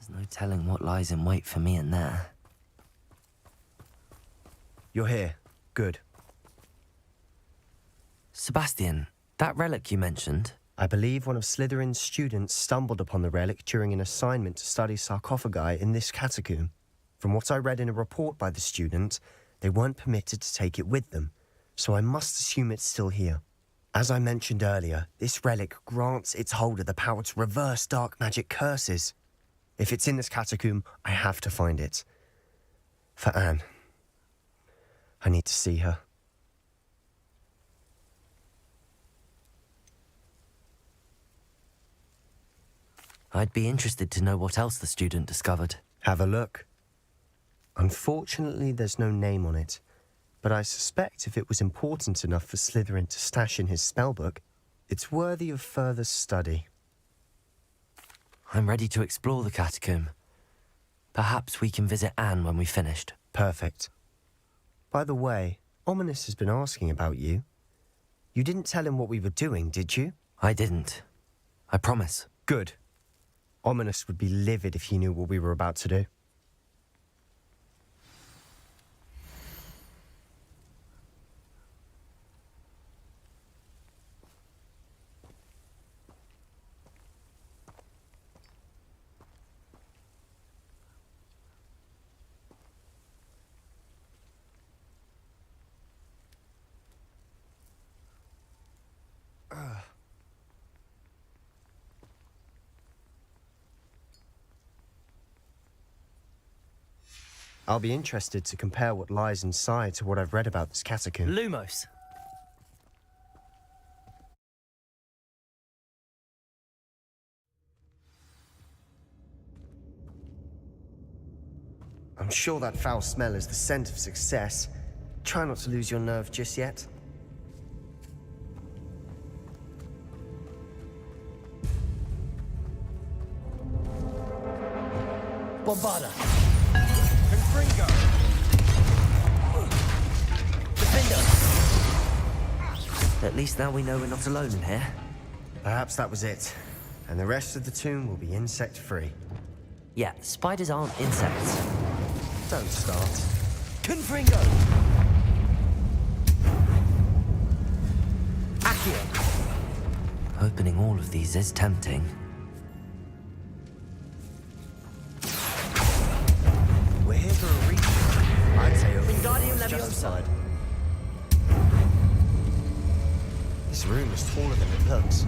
There's no telling what lies in wait for me in there. You're here. Good. Sebastian, that relic you mentioned, I believe one of Slytherin's students stumbled upon the relic during an assignment to study sarcophagi in this catacomb. From what I read in a report by the student, they weren't permitted to take it with them, so I must assume it's still here. As I mentioned earlier, this relic grants its holder the power to reverse dark magic curses. If it's in this catacomb, I have to find it. For Anne. I need to see her. I'd be interested to know what else the student discovered. Have a look. Unfortunately, there's no name on it, but I suspect if it was important enough for Slytherin to stash in his spellbook, it's worthy of further study. I'm ready to explore the catacomb. Perhaps we can visit Anne when we've finished. Perfect. By the way, Ominous has been asking about you. You didn't tell him what we were doing, did you? I didn't. I promise. Good. Ominous would be livid if he knew what we were about to do. I'll be interested to compare what lies inside to what I've read about this catacomb. Lumos. I'm sure that foul smell is the scent of success. Try not to lose your nerve just yet. Bombarda. Confringo! Defender. At least now we know we're not alone in here. Perhaps that was it. And the rest of the tomb will be insect-free. Yeah, spiders aren't insects. Don't start. Confringo. Accio. Opening all of these is tempting. We're here for a reason. I'd say Wingardium over Leviosa. justified. This room is taller than it looks.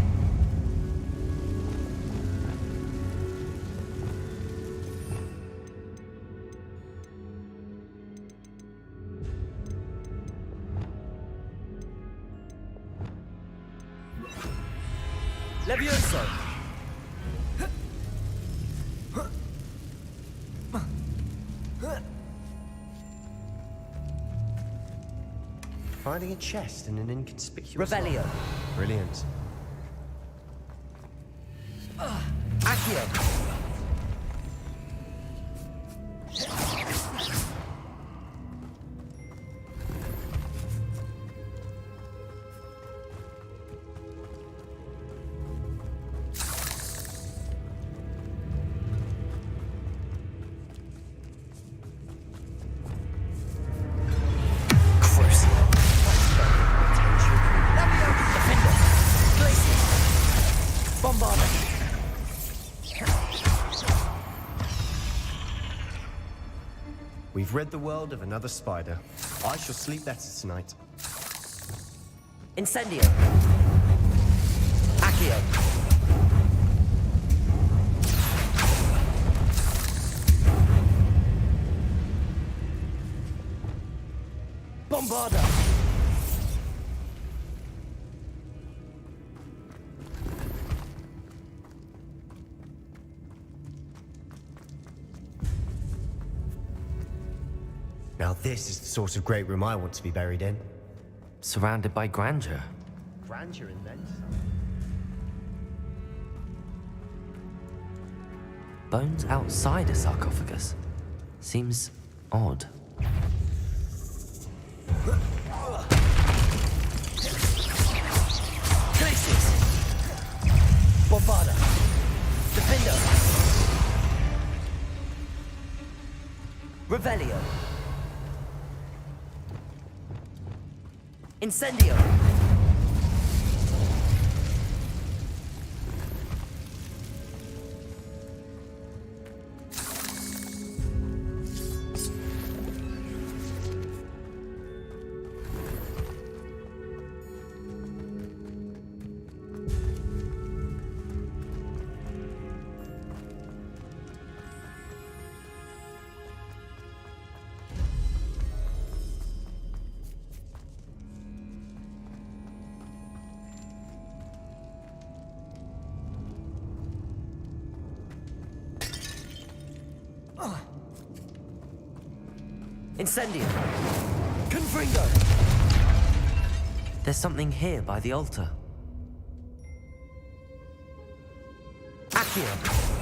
Levioso. Finding a chest in an inconspicuous Revelio. spot. Brilliant. Accio. We've rid the world of another spider. I shall sleep better tonight. Incendio. Accio. Bombarda. Now this is the sort of great room I want to be buried in. Surrounded by grandeur. Grandeur and then Bones outside a sarcophagus. Seems odd. Glacius! Bombarda! Defender! Revelio. Incendio. Incendio. Confringo. There's something here by the altar. Accio.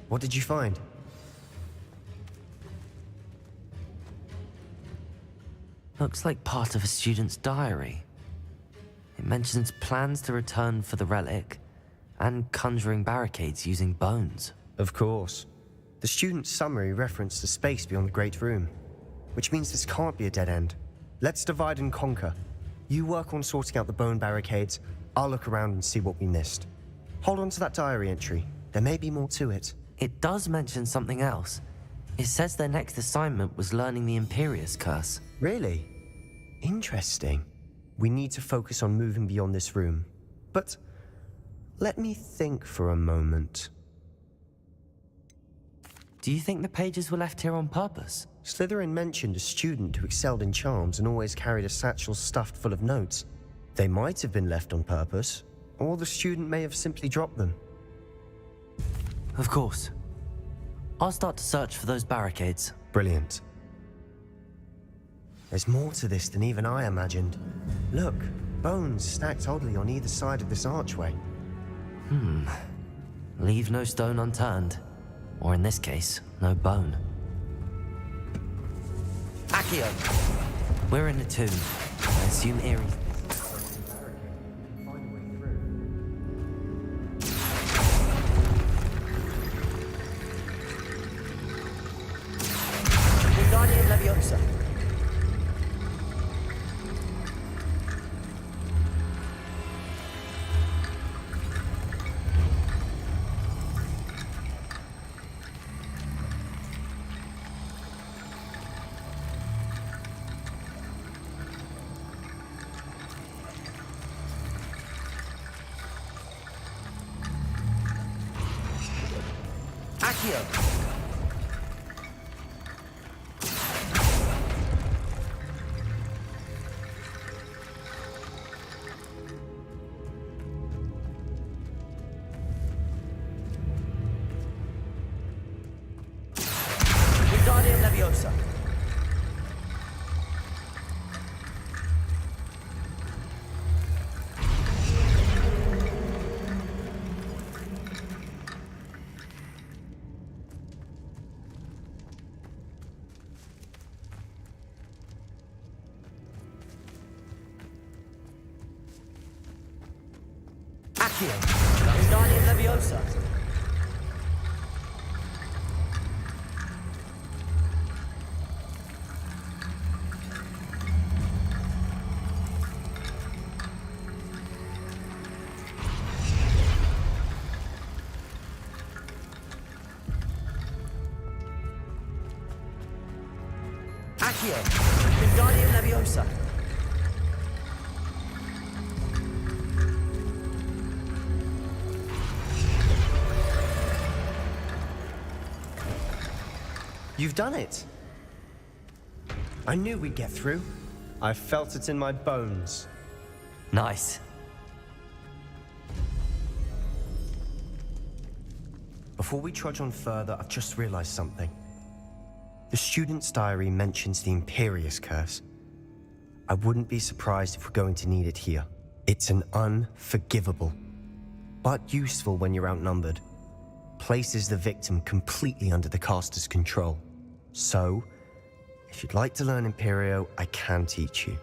What did you find? Looks like part of a student's diary. It mentions plans to return for the relic and conjuring barricades using bones. Of course. The student's summary referenced the space beyond the Great Room, which means this can't be a dead end. Let's divide and conquer. You work on sorting out the bone barricades, I'll look around and see what we missed. Hold on to that diary entry. There may be more to it. It does mention something else. It says their next assignment was learning the Imperius curse. Really? Interesting. We need to focus on moving beyond this room. But let me think for a moment. Do you think the pages were left here on purpose? Slytherin mentioned a student who excelled in charms and always carried a satchel stuffed full of notes. They might have been left on purpose, or the student may have simply dropped them. Of course. I'll start to search for those barricades. Brilliant. There's more to this than even I imagined. Look, bones stacked oddly on either side of this archway. Leave no stone unturned. Or in this case, no bone. Accio! We're in a tomb. I assume eerie. Zadanie Leviosa. Accio! Zadanie Leviosa. Accio! Zadanie Leviosa. Accio! Zadanie Leviosa. You've done it! I knew we'd get through. I felt it in my bones. Nice. Before we trudge on further, I've just realized something. The student's diary mentions the Imperius curse. I wouldn't be surprised if we're going to need it here. It's an unforgivable, but useful when you're outnumbered. Places the victim completely under the caster's control. So, if you'd like to learn Imperio, I can teach you.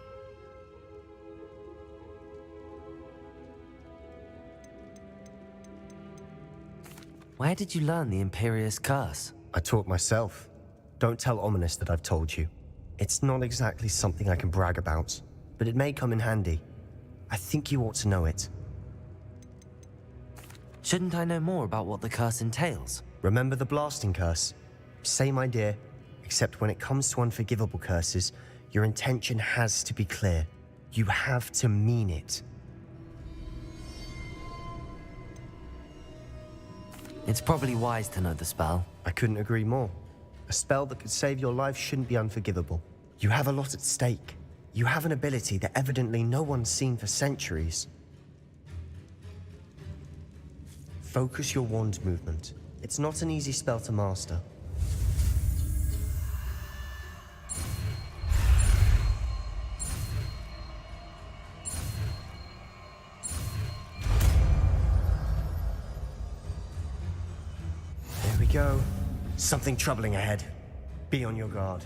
Where did you learn the Imperius curse? I taught myself. Don't tell Ominous that I've told you. It's not exactly something I can brag about, but it may come in handy. I think you ought to know it. Shouldn't I know more about what the curse entails? Remember the blasting curse? Same idea, except when it comes to unforgivable curses, your intention has to be clear. You have to mean it. It's probably wise to know the spell. I couldn't agree more. A spell that could save your life shouldn't be unforgivable. You have a lot at stake. You have an ability that evidently no one's seen for centuries. Focus your wand movement. It's not an easy spell to master. There we go. Something troubling ahead. Be on your guard.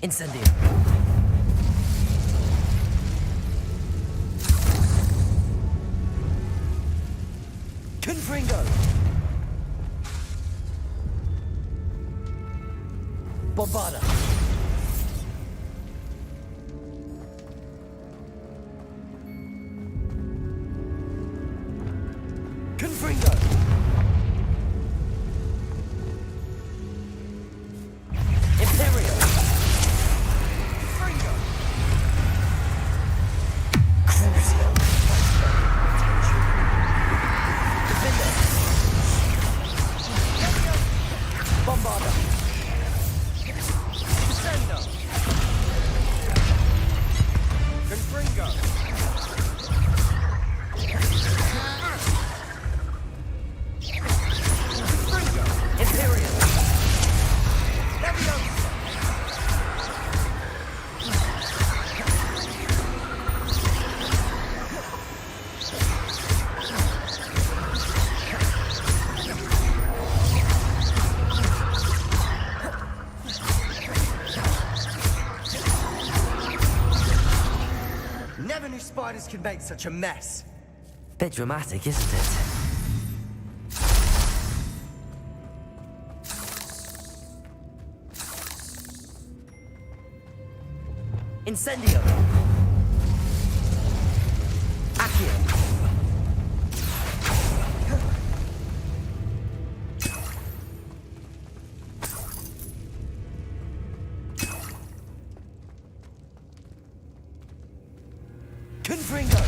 Incendio. Confringo. Bombarda. Confringo. Imperio. Spiders can make such a mess. Bit dramatic, isn't it? Incendio. Accio. Confringo.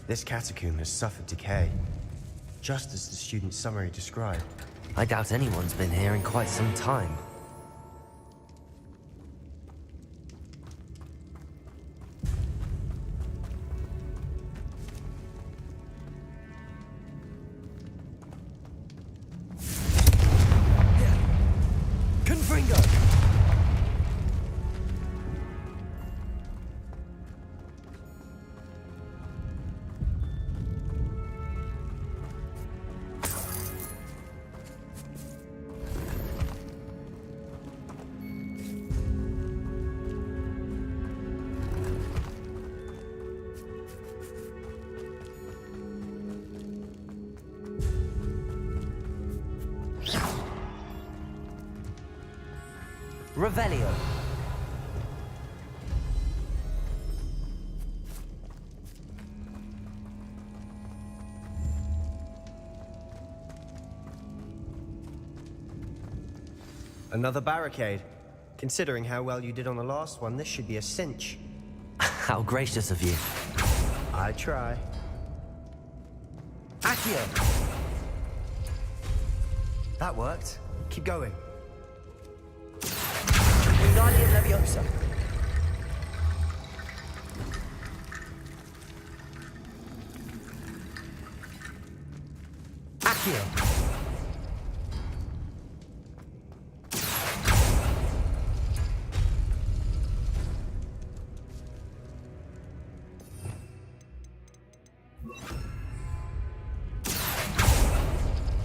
This catacomb has suffered decay, just as the student's summary described. I doubt anyone's been here in quite some time. Revelio. Another barricade. Considering how well you did on the last one, this should be a cinch. How gracious of you. I try. Accio! That worked. Keep going. Wingardium Leviosa. Accio!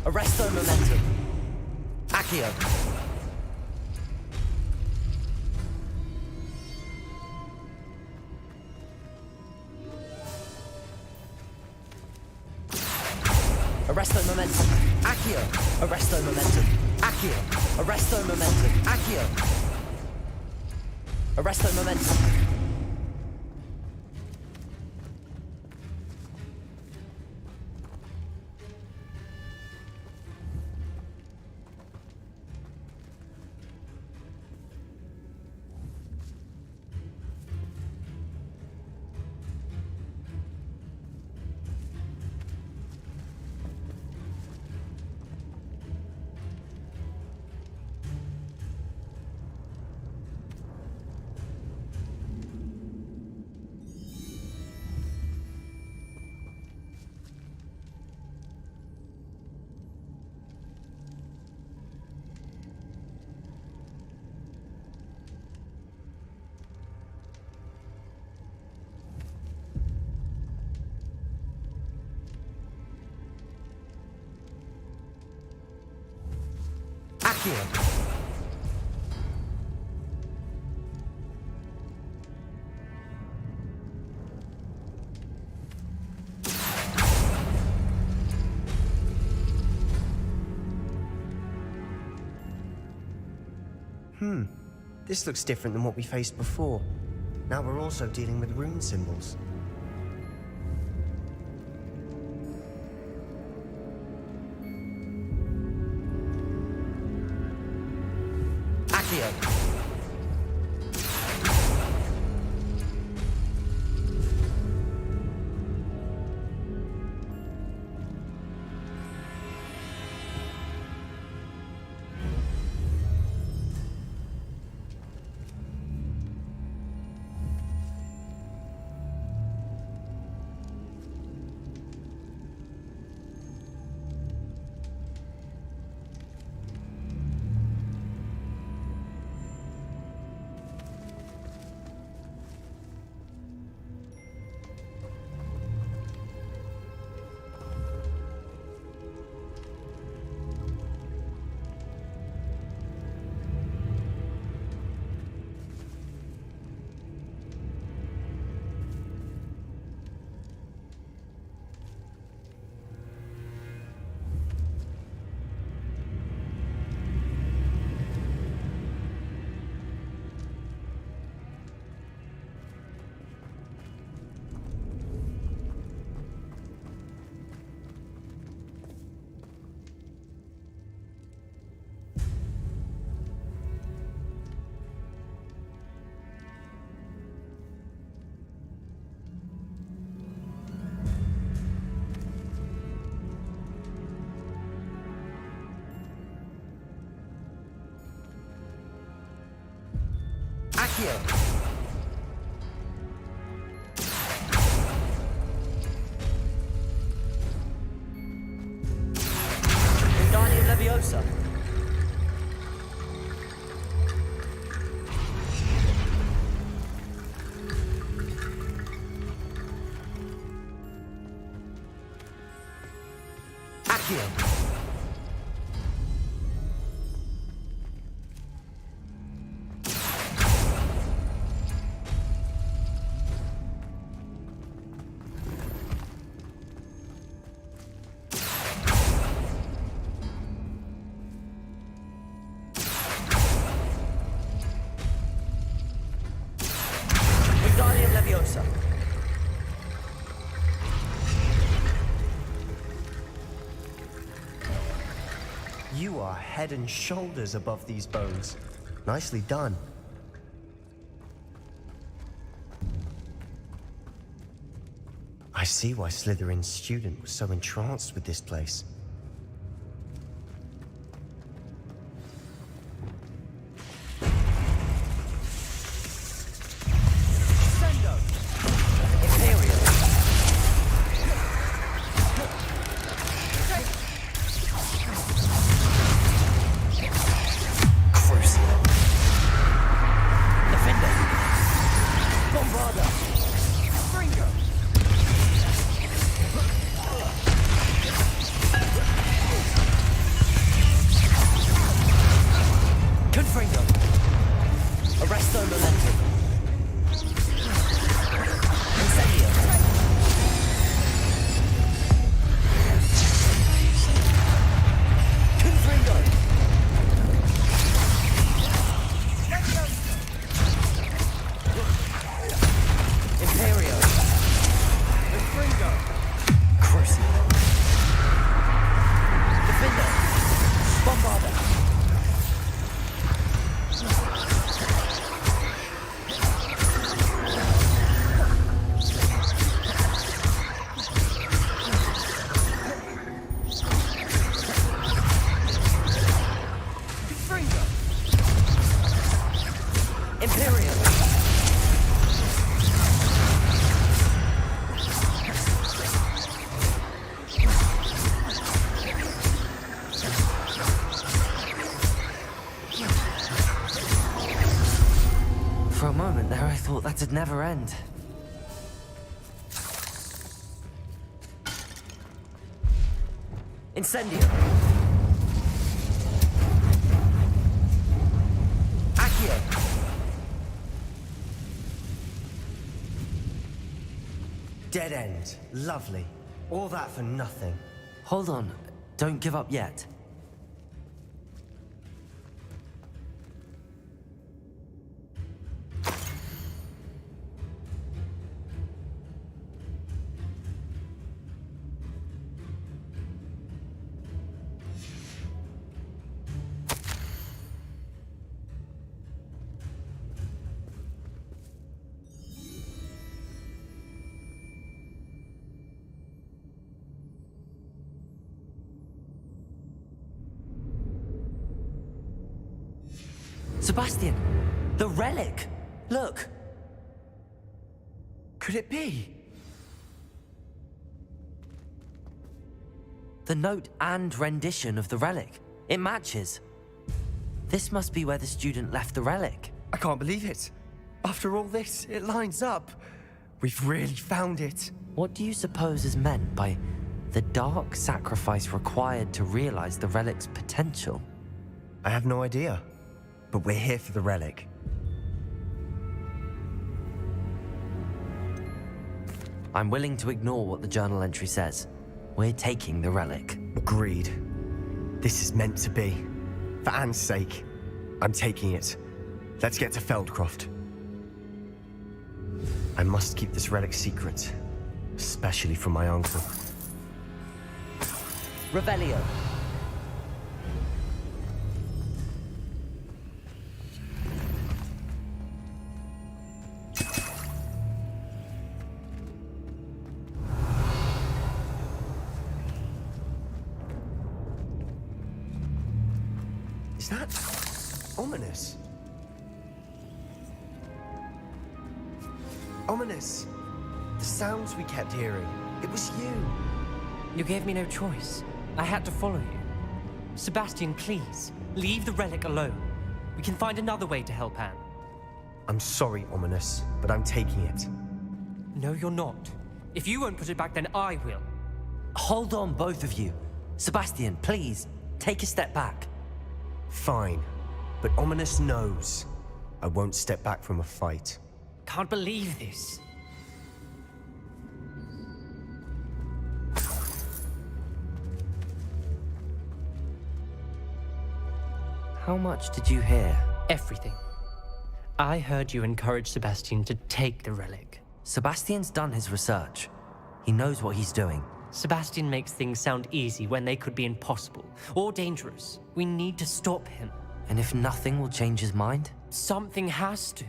Arresto Momentum. Accio. Arresto Momentum. Accio. Arresto Momentum. Accio. Arresto Momentum. Accio. Arresto Momentum. Accio. This looks different than what we faced before. Now we're also dealing with rune symbols. Accio. Accio. Wingardium Leviosa. Accio. closer. You are head and shoulders above these bones. Nicely done. I see why Slytherin's student was so entranced with this place. For a moment there, I thought that'd never end. Incendio! Accio! Dead end. Lovely. All that for nothing. Hold on. Don't give up yet. Sebastian! The relic! Look! Could it be? The note and rendition of the relic. It matches. This must be where the student left the relic. I can't believe it. After all this, it lines up. We've really found it. What do you suppose is meant by the dark sacrifice required to realize the relic's potential? I have no idea. But we're here for the relic. I'm willing to ignore what the journal entry says. We're taking the relic. Agreed. This is meant to be. For Anne's sake, I'm taking it. Let's get to Feldcroft. I must keep this relic secret, especially from my uncle. Revelio. Is that ominous? Ominous. The sounds we kept hearing. It was you. You gave me no choice. I had to follow you. Sebastian, please, leave the relic alone. We can find another way to help Anne. I'm sorry, Ominous, but I'm taking it. No, you're not. If you won't put it back, then I will. Hold on, both of you. Sebastian, please, take a step back. Fine, but Ominous knows I won't step back from a fight. Can't believe this. How much did you hear? Everything. I heard you encourage Sebastian to take the relic. Sebastian's done his research. He knows what he's doing. Sebastian makes things sound easy when they could be impossible or dangerous. We need to stop him. And if nothing will change his mind? Something has to.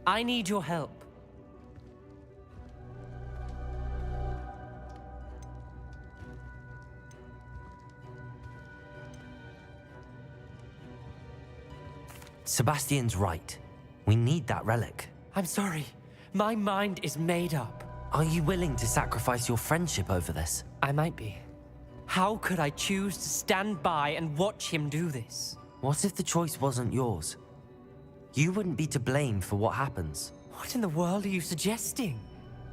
I need your help. Sebastian's right. We need that relic. I'm sorry. My mind is made up. Are you willing to sacrifice your friendship over this? I might be. How could I choose to stand by and watch him do this? What if the choice wasn't yours? You wouldn't be to blame for what happens. What in the world are you suggesting?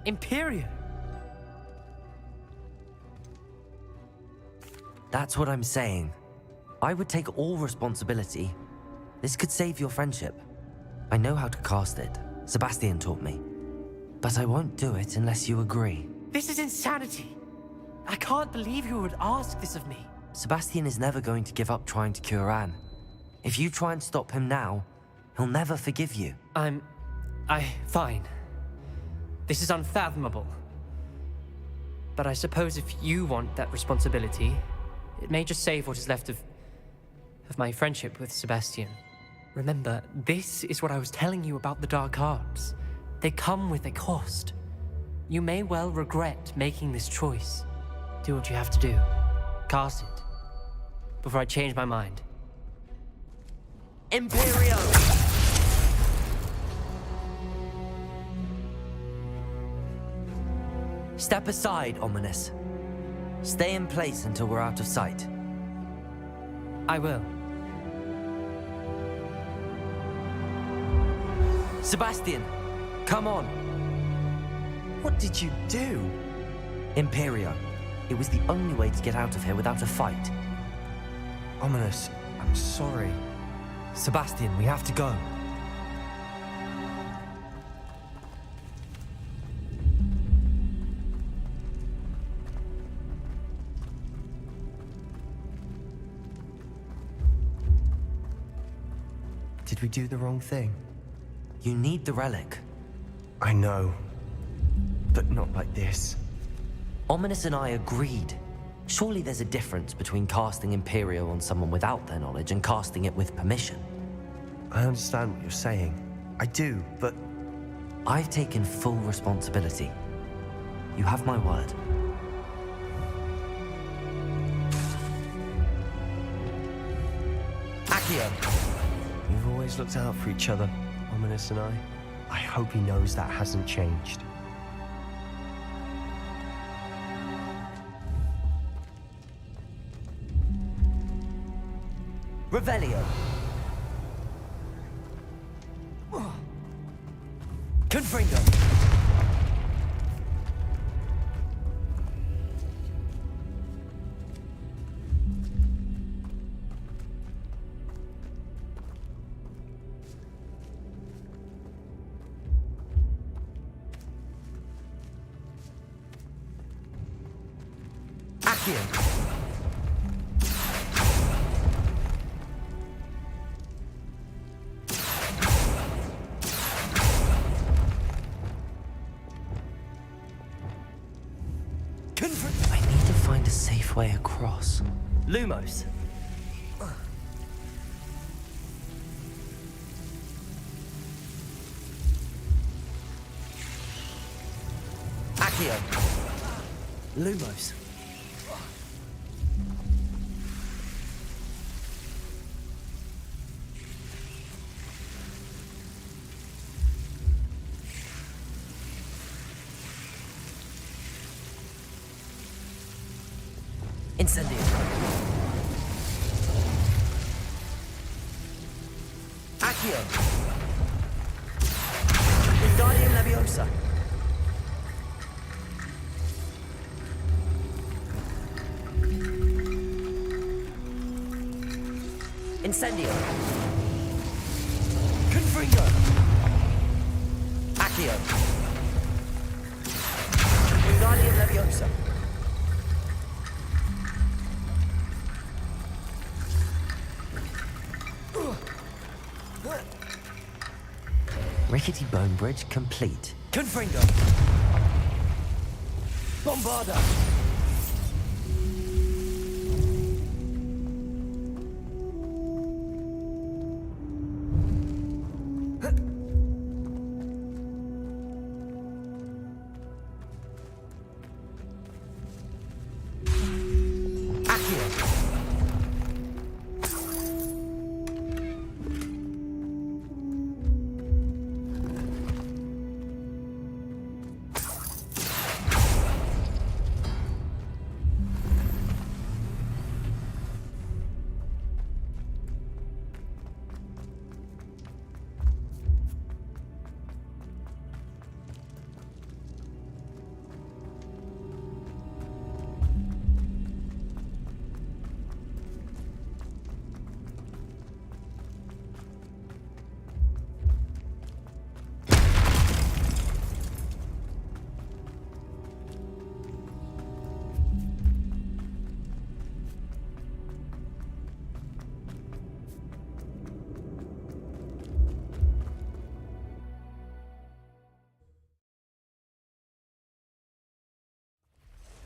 Imperius? That's what I'm saying. I would take all responsibility. This could save your friendship. I know how to cast it. Sebastian taught me. But I won't do it unless you agree. This is insanity. I can't believe you would ask this of me. Sebastian is never going to give up trying to cure Anne. If you try and stop him now, he'll never forgive you. Fine. This is unfathomable. But I suppose if you want that responsibility, it may just save what is left of my friendship with Sebastian. Remember, this is what I was telling you about the dark arts. They come with a cost. You may well regret making this choice. Do what you have to do. Cast it. Before I change my mind. Imperius! Step aside, Ominous. Stay in place until we're out of sight. I will. Sebastian, come on. What did you do? Imperio. It was the only way to get out of here without a fight. Ominous, I'm sorry. Sebastian, we have to go. Did we do the wrong thing? You need the relic. I know. But not like this. Ominous and I agreed. Surely there's a difference between casting Imperio on someone without their knowledge and casting it with permission. I understand what you're saying. I do, but... I've taken full responsibility. You have my word. Accio! We've always looked out for each other, Ominous and I. I hope he knows that hasn't changed. Revelio. Confringo. Accio. I need to find a safe way across. Lumos. Accio. Lumos. Incendio. Accio. Wingardium Leviosa. Incendio. Confringo. Accio. Wingardium Leviosa. Kitty Bone Bridge complete. Confringo! Bombarda!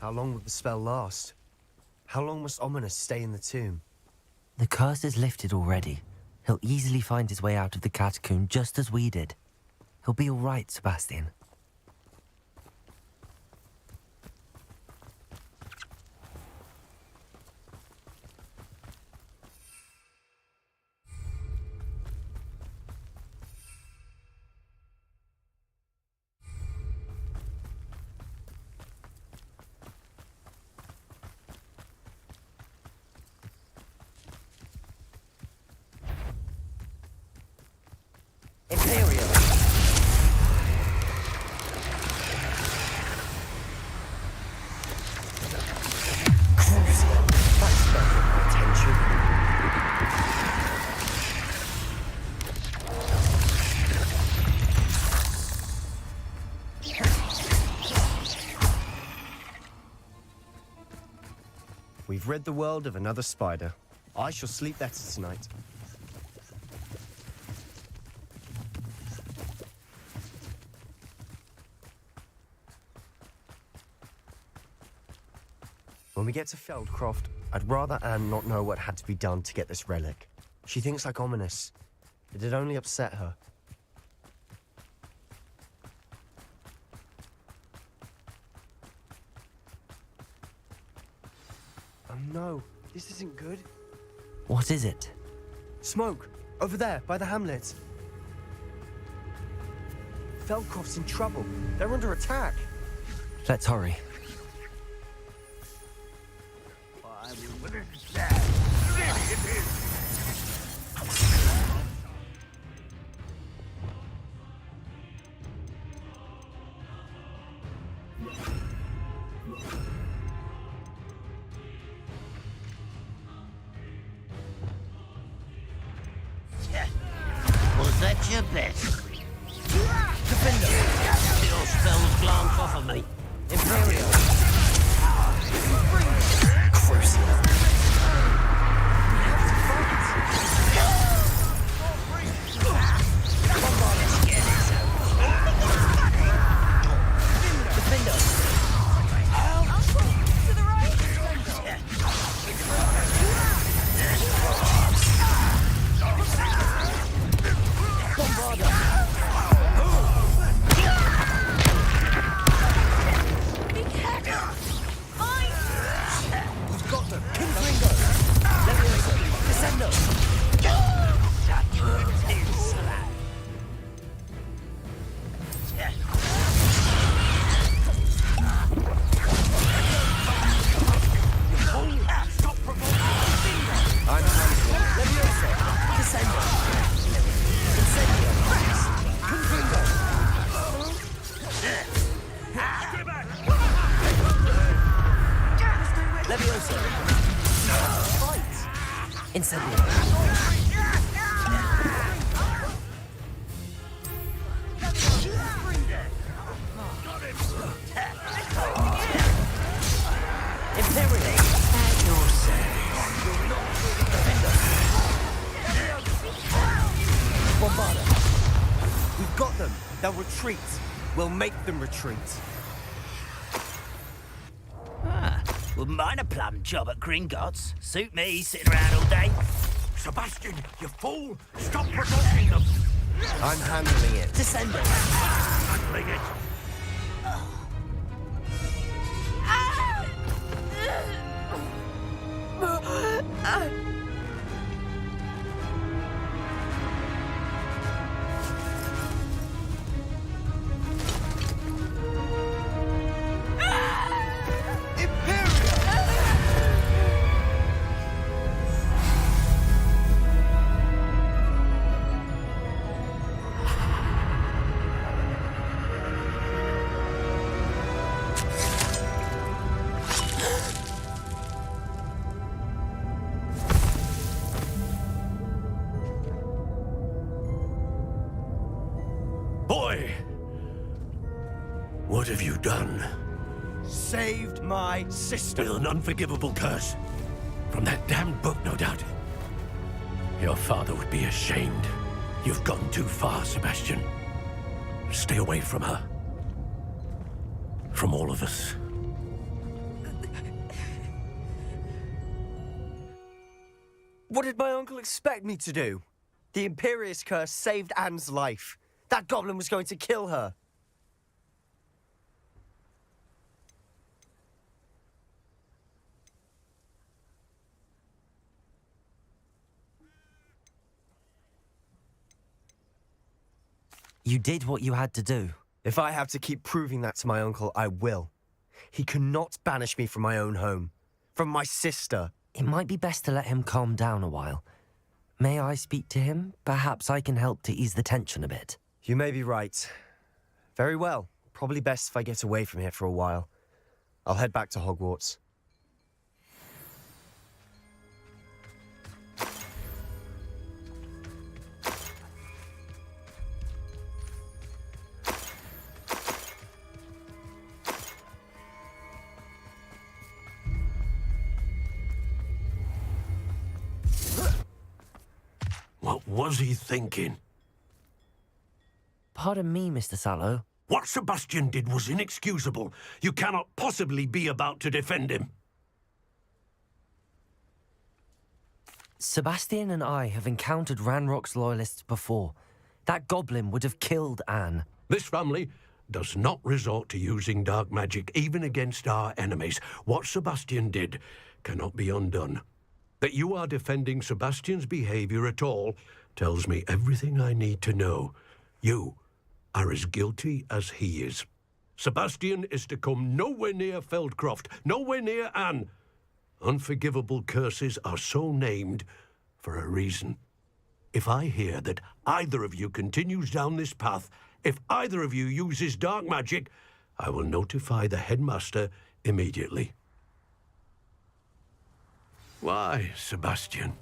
How long would the spell last? How long must Ominous stay in the tomb? The curse is lifted already. He'll easily find his way out of the catacomb just as we did. He'll be all right, Sebastian. Imperius! That's better than attention. We've rid the world of another spider. I shall sleep better tonight. When we get to Feldcroft, I'd rather Anne not know what had to be done to get this relic. She thinks like Ominous. It'd only upset her. Oh no, this isn't good. What is it? Smoke! Over there, by the hamlet. Feldcroft's in trouble. They're under attack. Let's hurry. Was that your best? Your spells glance off of me. Imperius! got them. They'll retreat. We'll make them retreat. Wouldn't mind a plum job at Gringotts. Suit me, sitting around all day. Sebastian, you fool! Stop provoking them! I'm handling it. Descend it. Handling it! Boy! What have you done? Saved my sister. With an unforgivable curse. From that damned book, no doubt. Your father would be ashamed. You've gone too far, Sebastian. Stay away from her. From all of us. What did my uncle expect me to do? The Imperius curse saved Anne's life. That goblin was going to kill her. You did what you had to do. If I have to keep proving that to my uncle, I will. He cannot banish me from my own home. From my sister. It might be best to let him calm down a while. May I speak to him? Perhaps I can help to ease the tension a bit. You may be right. Very well. Probably best if I get away from here for a while. I'll head back to Hogwarts. What was he thinking? Pardon me, Mr. Sallow. What Sebastian did was inexcusable. You cannot possibly be about to defend him. Sebastian and I have encountered Ranrock's loyalists before. That goblin would have killed Anne. This family does not resort to using dark magic even against our enemies. What Sebastian did cannot be undone. That you are defending Sebastian's behavior at all tells me everything I need to know. You are as guilty as he is. Sebastian is to come nowhere near Feldcroft, nowhere near Anne. Unforgivable curses are so named for a reason. If I hear that either of you continues down this path, if either of you uses dark magic, I will notify the headmaster immediately. Why, Sebastian?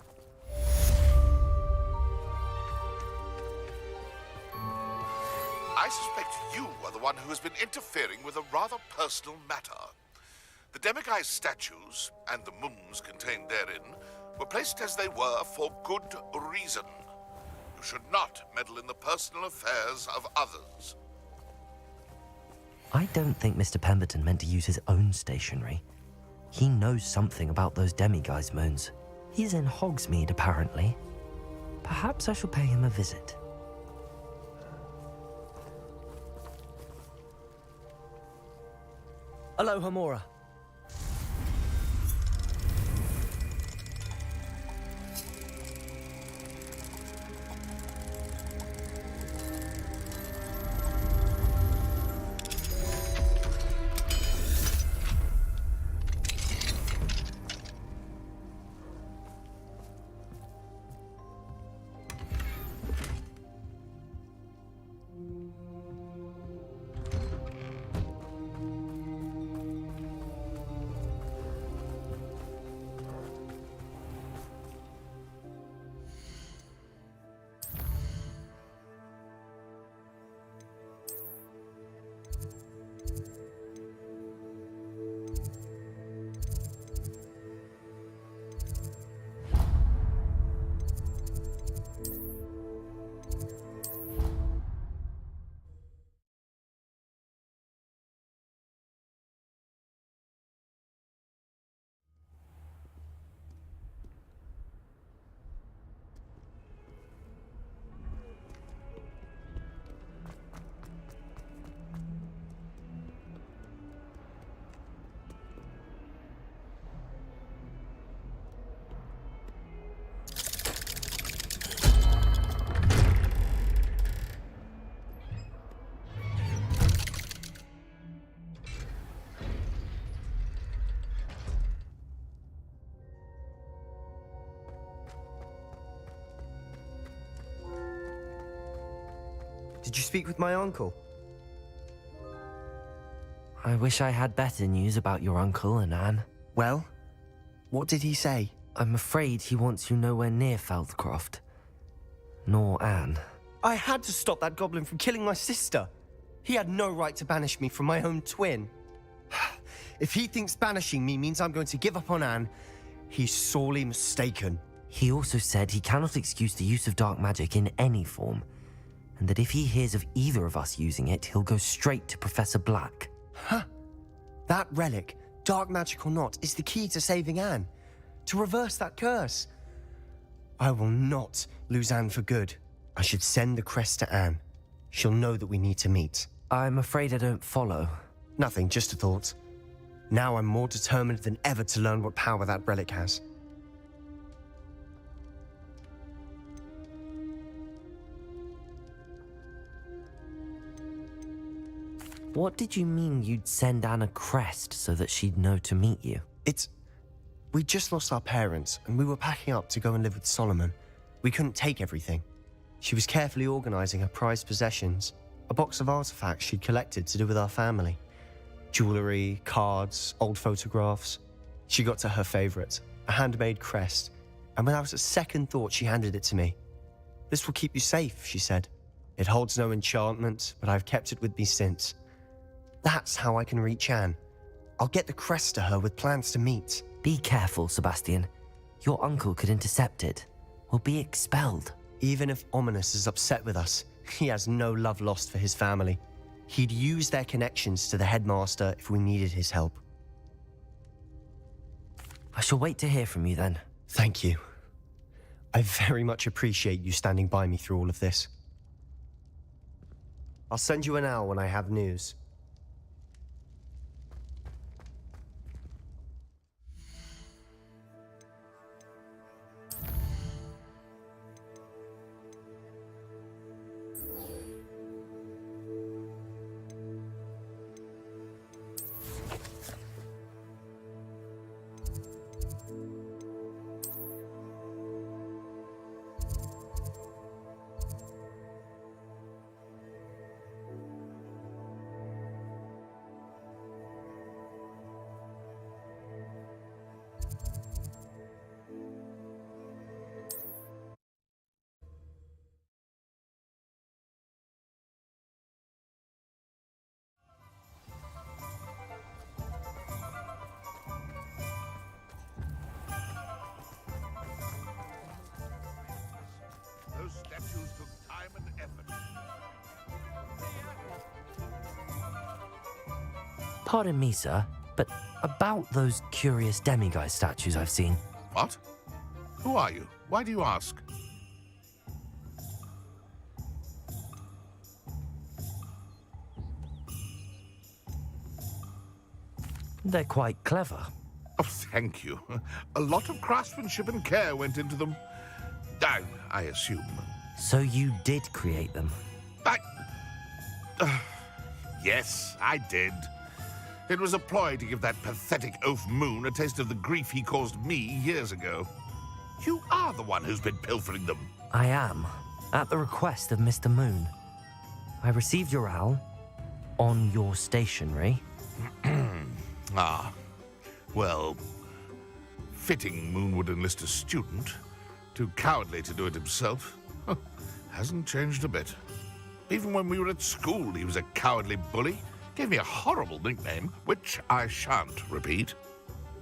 I suspect you are the one who has been interfering with a rather personal matter. The demiguise statues and the mums contained therein were placed as they were for good reason. You should not meddle in the personal affairs of others. I don't think Mr. Pemberton meant to use his own stationery. He knows something about those demiguise moons. He's in Hogsmeade, apparently. Perhaps I shall pay him a visit. Hello, Hamora. Did you speak with my uncle? I wish I had better news about your uncle and Anne. Well, what did he say? I'm afraid he wants you nowhere near Feldcroft. Nor Anne. I had to stop that goblin from killing my sister. He had no right to banish me from my own twin. If he thinks banishing me means I'm going to give up on Anne, he's sorely mistaken. He also said he cannot excuse the use of dark magic in any form, and that if he hears of either of us using it, he'll go straight to Professor Black. Huh. That relic, dark magic or not, is the key to saving Anne. To reverse that curse. I will not lose Anne for good. I should send the crest to Anne. She'll know that we need to meet. I'm afraid I don't follow. Nothing, just a thought. Now I'm more determined than ever to learn what power that relic has. What did you mean you'd send Anne a crest so that she'd know to meet you? We just lost our parents, and we were packing up to go and live with Solomon. We couldn't take everything. She was carefully organizing her prized possessions, a box of artifacts she'd collected to do with our family. Jewelry, cards, old photographs. She got to her favorite, a handmade crest, and without a second thought she handed it to me. "This will keep you safe," she said. "It holds no enchantment, but I've kept it with me since. That's how I can reach Anne. I'll get the crest to her with plans to meet." Be careful, Sebastian. Your uncle could intercept it. We'll be expelled. Even if Ominous is upset with us, he has no love lost for his family. He'd use their connections to the headmaster if we needed his help. I shall wait to hear from you then. Thank you. I very much appreciate you standing by me through all of this. I'll send you an owl when I have news. Those statues took time and effort. Pardon me, sir, but about those curious demiguise statues I've seen. What? Who are you? Why do you ask? They're quite clever. Oh, thank you. A lot of craftsmanship and care went into them. I assume. So you did create them? Yes, I did. It was a ploy to give that pathetic oaf Moon a taste of the grief he caused me years ago. You are the one who's been pilfering them. I am, at the request of Mr. Moon. I received your owl on your stationery. Ah, well, fitting Moon would enlist a student. Too cowardly to do it himself. Hasn't changed a bit. Even when we were at school, he was a cowardly bully. Gave me a horrible nickname, which I shan't repeat.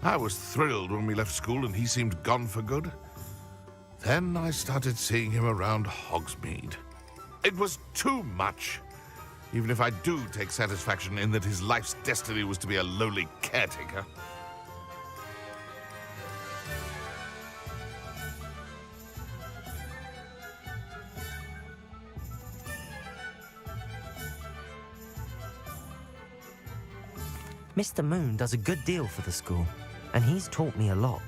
I was thrilled when we left school and he seemed gone for good. Then I started seeing him around Hogsmeade. It was too much. Even if I do take satisfaction in that his life's destiny was to be a lowly caretaker. Mr. Moon does a good deal for the school, and he's taught me a lot.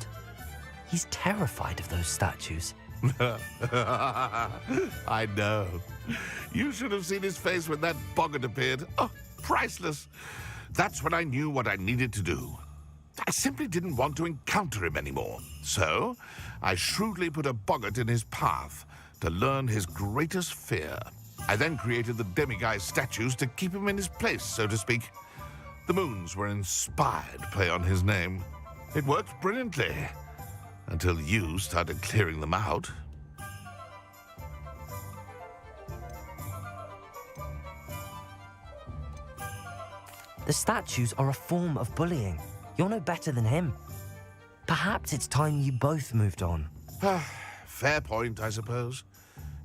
He's terrified of those statues. I know. You should have seen his face when that boggart appeared. Oh, priceless. That's when I knew what I needed to do. I simply didn't want to encounter him anymore. So, I shrewdly put a boggart in his path to learn his greatest fear. I then created the demiguise statues to keep him in his place, so to speak. The moons were an inspired play on his name. It worked brilliantly, until you started clearing them out. The statues are a form of bullying. You're no better than him. Perhaps it's time you both moved on. Fair point, I suppose.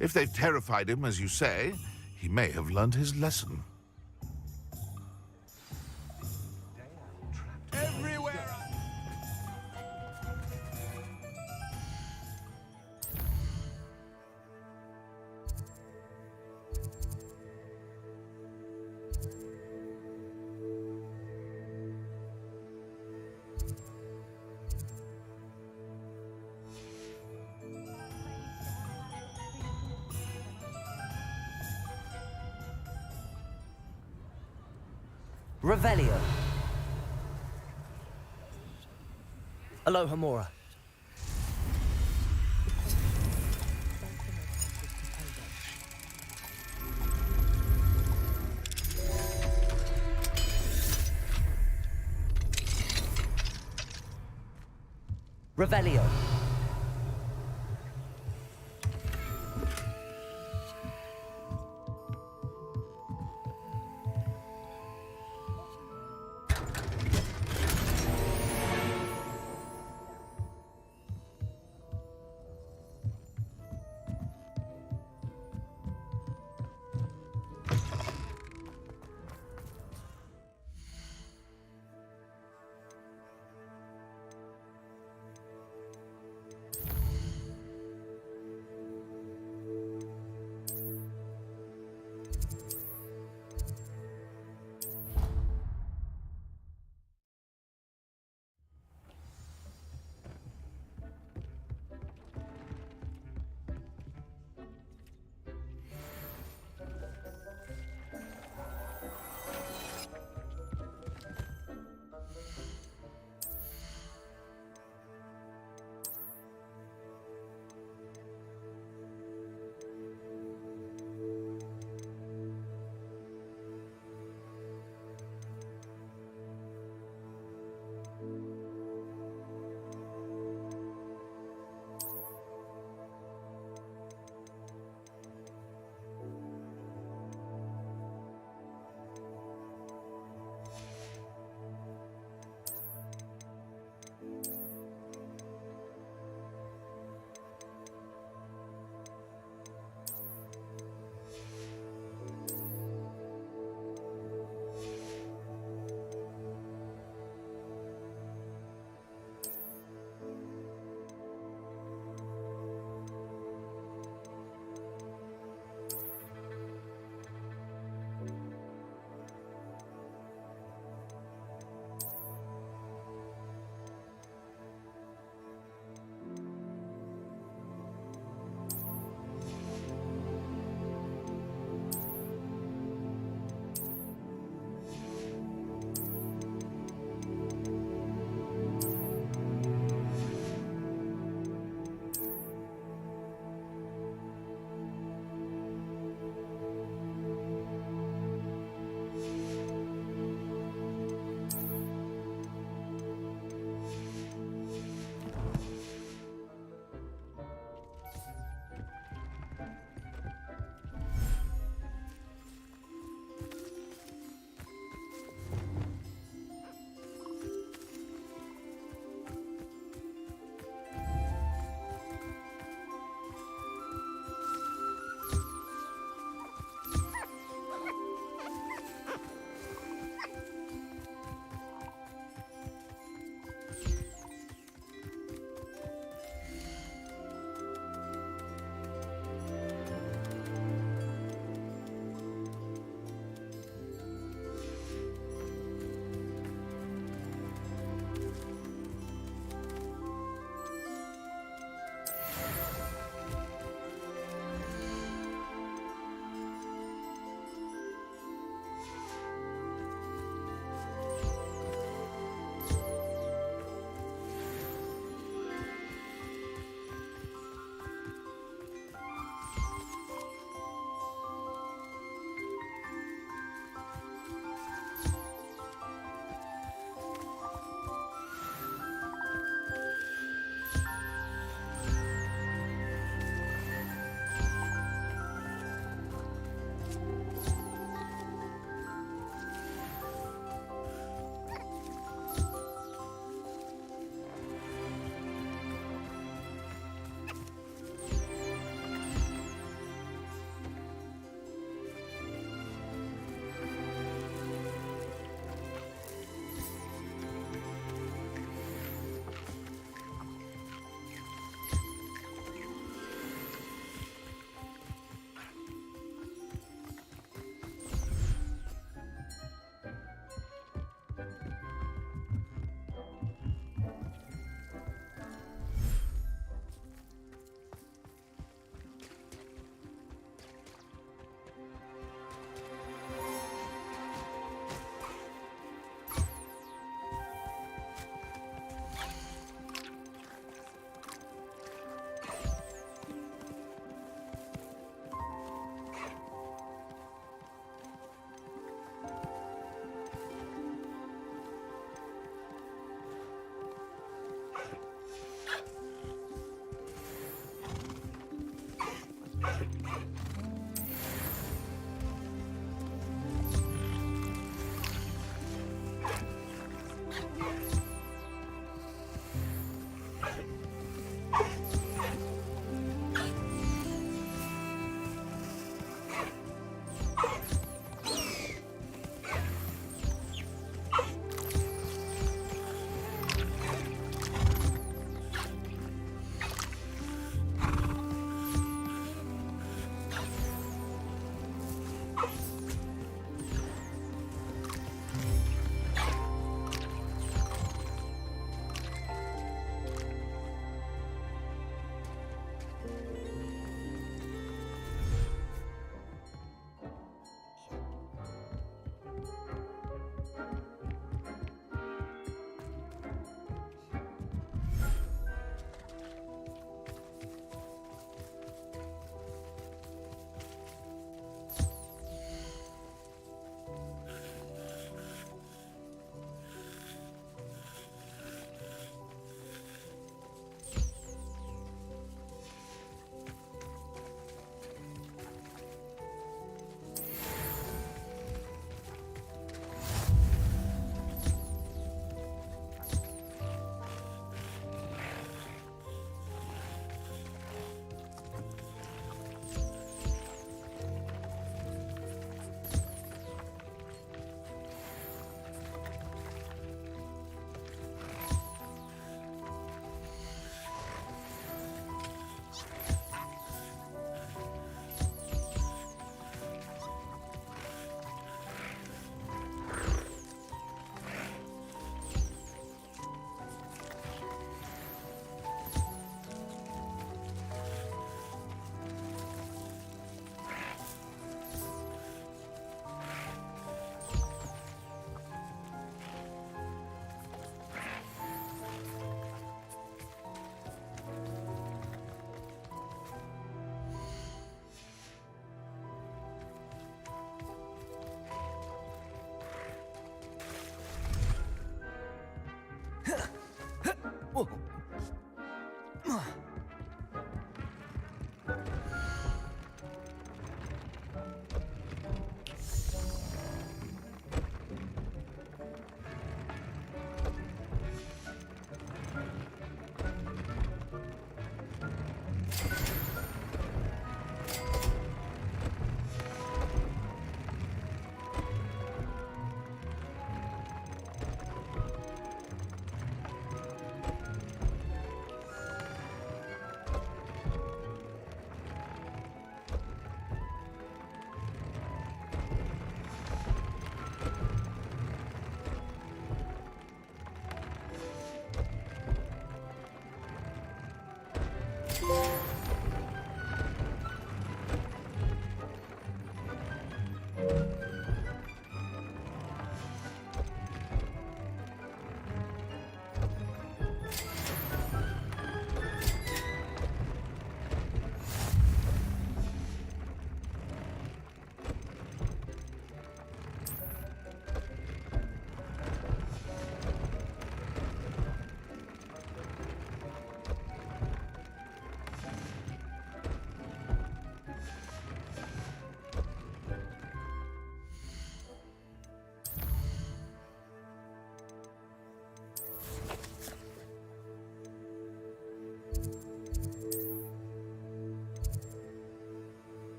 If they've terrified him, as you say, he may have learned his lesson. Revelio. Aloha Mora. Revelio.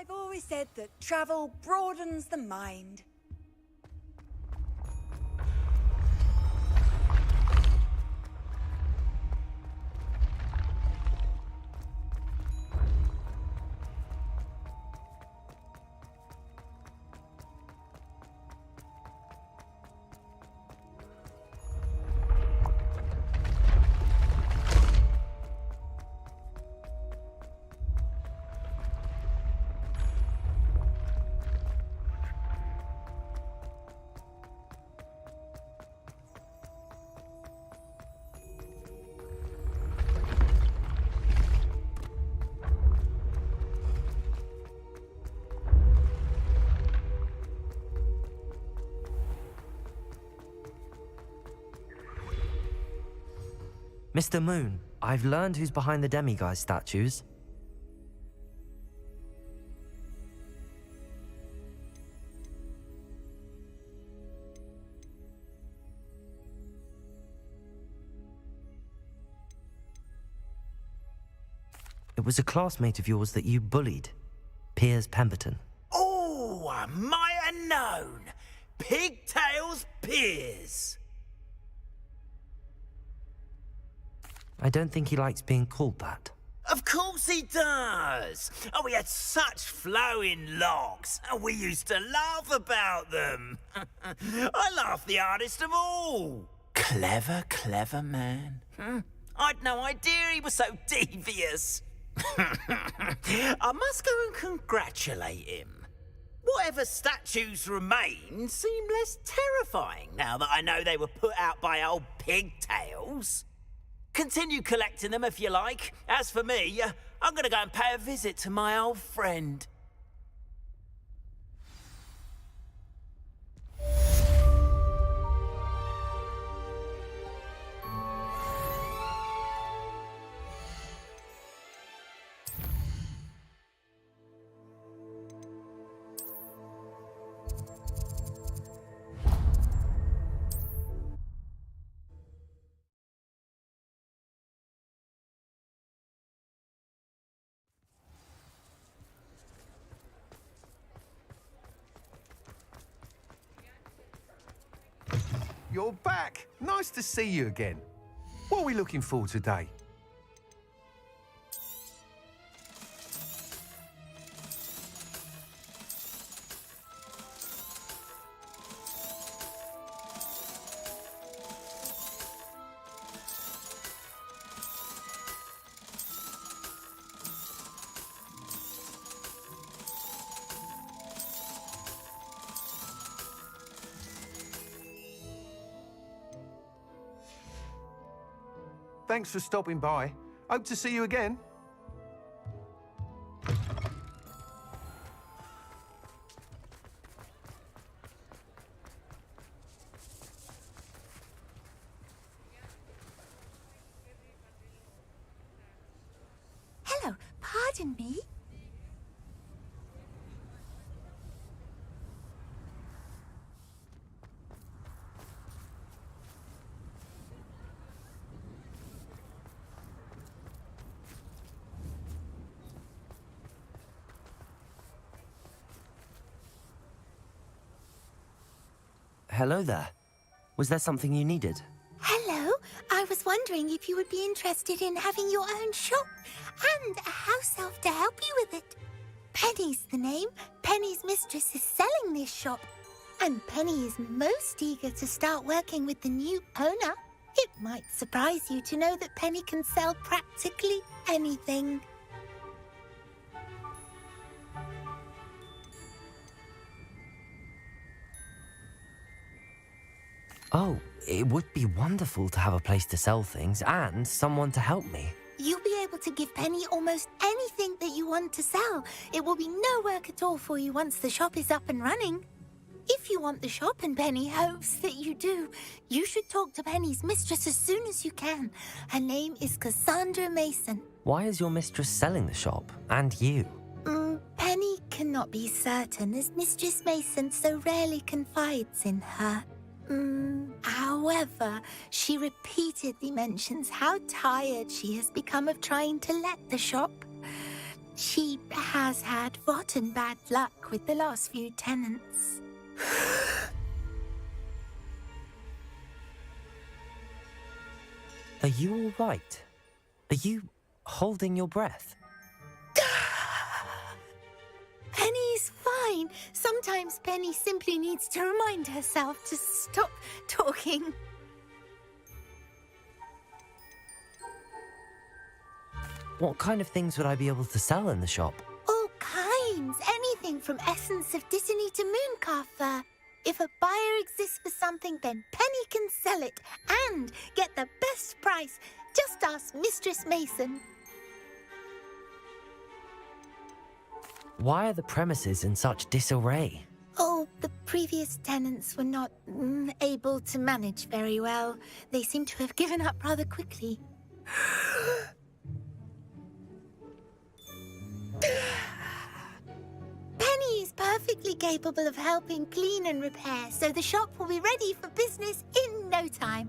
I've always said that travel broadens the mind. Mr. Moon, I've learned who's behind the demiguise statues. It was a classmate of yours that you bullied, Piers Pemberton. Oh, I might have known. Pigtails Piers. I don't think he likes being called that. Of course he does. Oh, we had such flowing locks, and we used to laugh about them. I laughed the hardest of all. Clever, clever man. I'd no idea he was so devious. I must go and congratulate him. Whatever statues remain seem less terrifying now that I know they were put out by old pigtails. Continue collecting them if you like. As for me, I'm gonna go and pay a visit to my old friend. You're back. Nice to see you again. What are we looking for today? Thanks for stopping by. Hope to see you again. Hello, pardon me? Hello there. Was there something you needed? Hello, I was wondering if you would be interested in having your own shop and a house elf to help you with it. Penny's the name. Penny's mistress is selling this shop, and Penny is most eager to start working with the new owner. It might surprise you to know that Penny can sell practically anything. Oh, it would be wonderful to have a place to sell things and someone to help me. You'll be able to give Penny almost anything that you want to sell. It will be no work at all for you once the shop is up and running. If you want the shop and Penny hopes that you do, you should talk to Penny's mistress as soon as you can. Her name is Cassandra Mason. Why is your mistress selling the shop? And you? Penny cannot be certain as Mistress Mason so rarely confides in her. However, she repeatedly mentions how tired she has become of trying to let the shop. She has had rotten bad luck with the last few tenants. Are you all right? Are you holding your breath? Penny's fine. Sometimes Penny simply needs to remind herself to stop talking. What kind of things would I be able to sell in the shop? All kinds. Anything from essence of Disney to mooncalf fur. If a buyer exists for something, then Penny can sell it and get the best price. Just ask Mistress Mason. Why are the premises in such disarray? Oh, the previous tenants were not able to manage very well. They seem to have given up rather quickly. Penny is perfectly capable of helping clean and repair, so the shop will be ready for business in no time.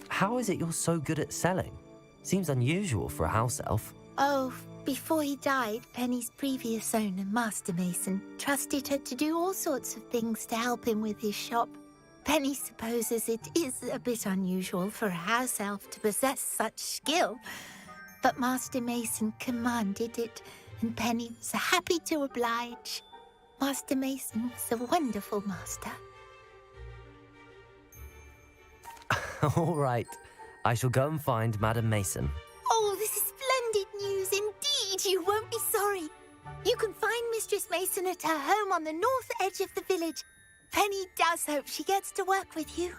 How is it you're so good at selling? Seems unusual for a house elf. Oh, before he died, Penny's previous owner, Master Mason, trusted her to do all sorts of things to help him with his shop. Penny supposes it is a bit unusual for a house elf to possess such skill, but Master Mason commanded it, and Penny was happy to oblige. Master Mason was a wonderful master. All right. I shall go and find Madam Mason. Oh, this is splendid news indeed. You won't be sorry. You can find Mistress Mason at her home on the north edge of the village. Penny does hope she gets to work with you.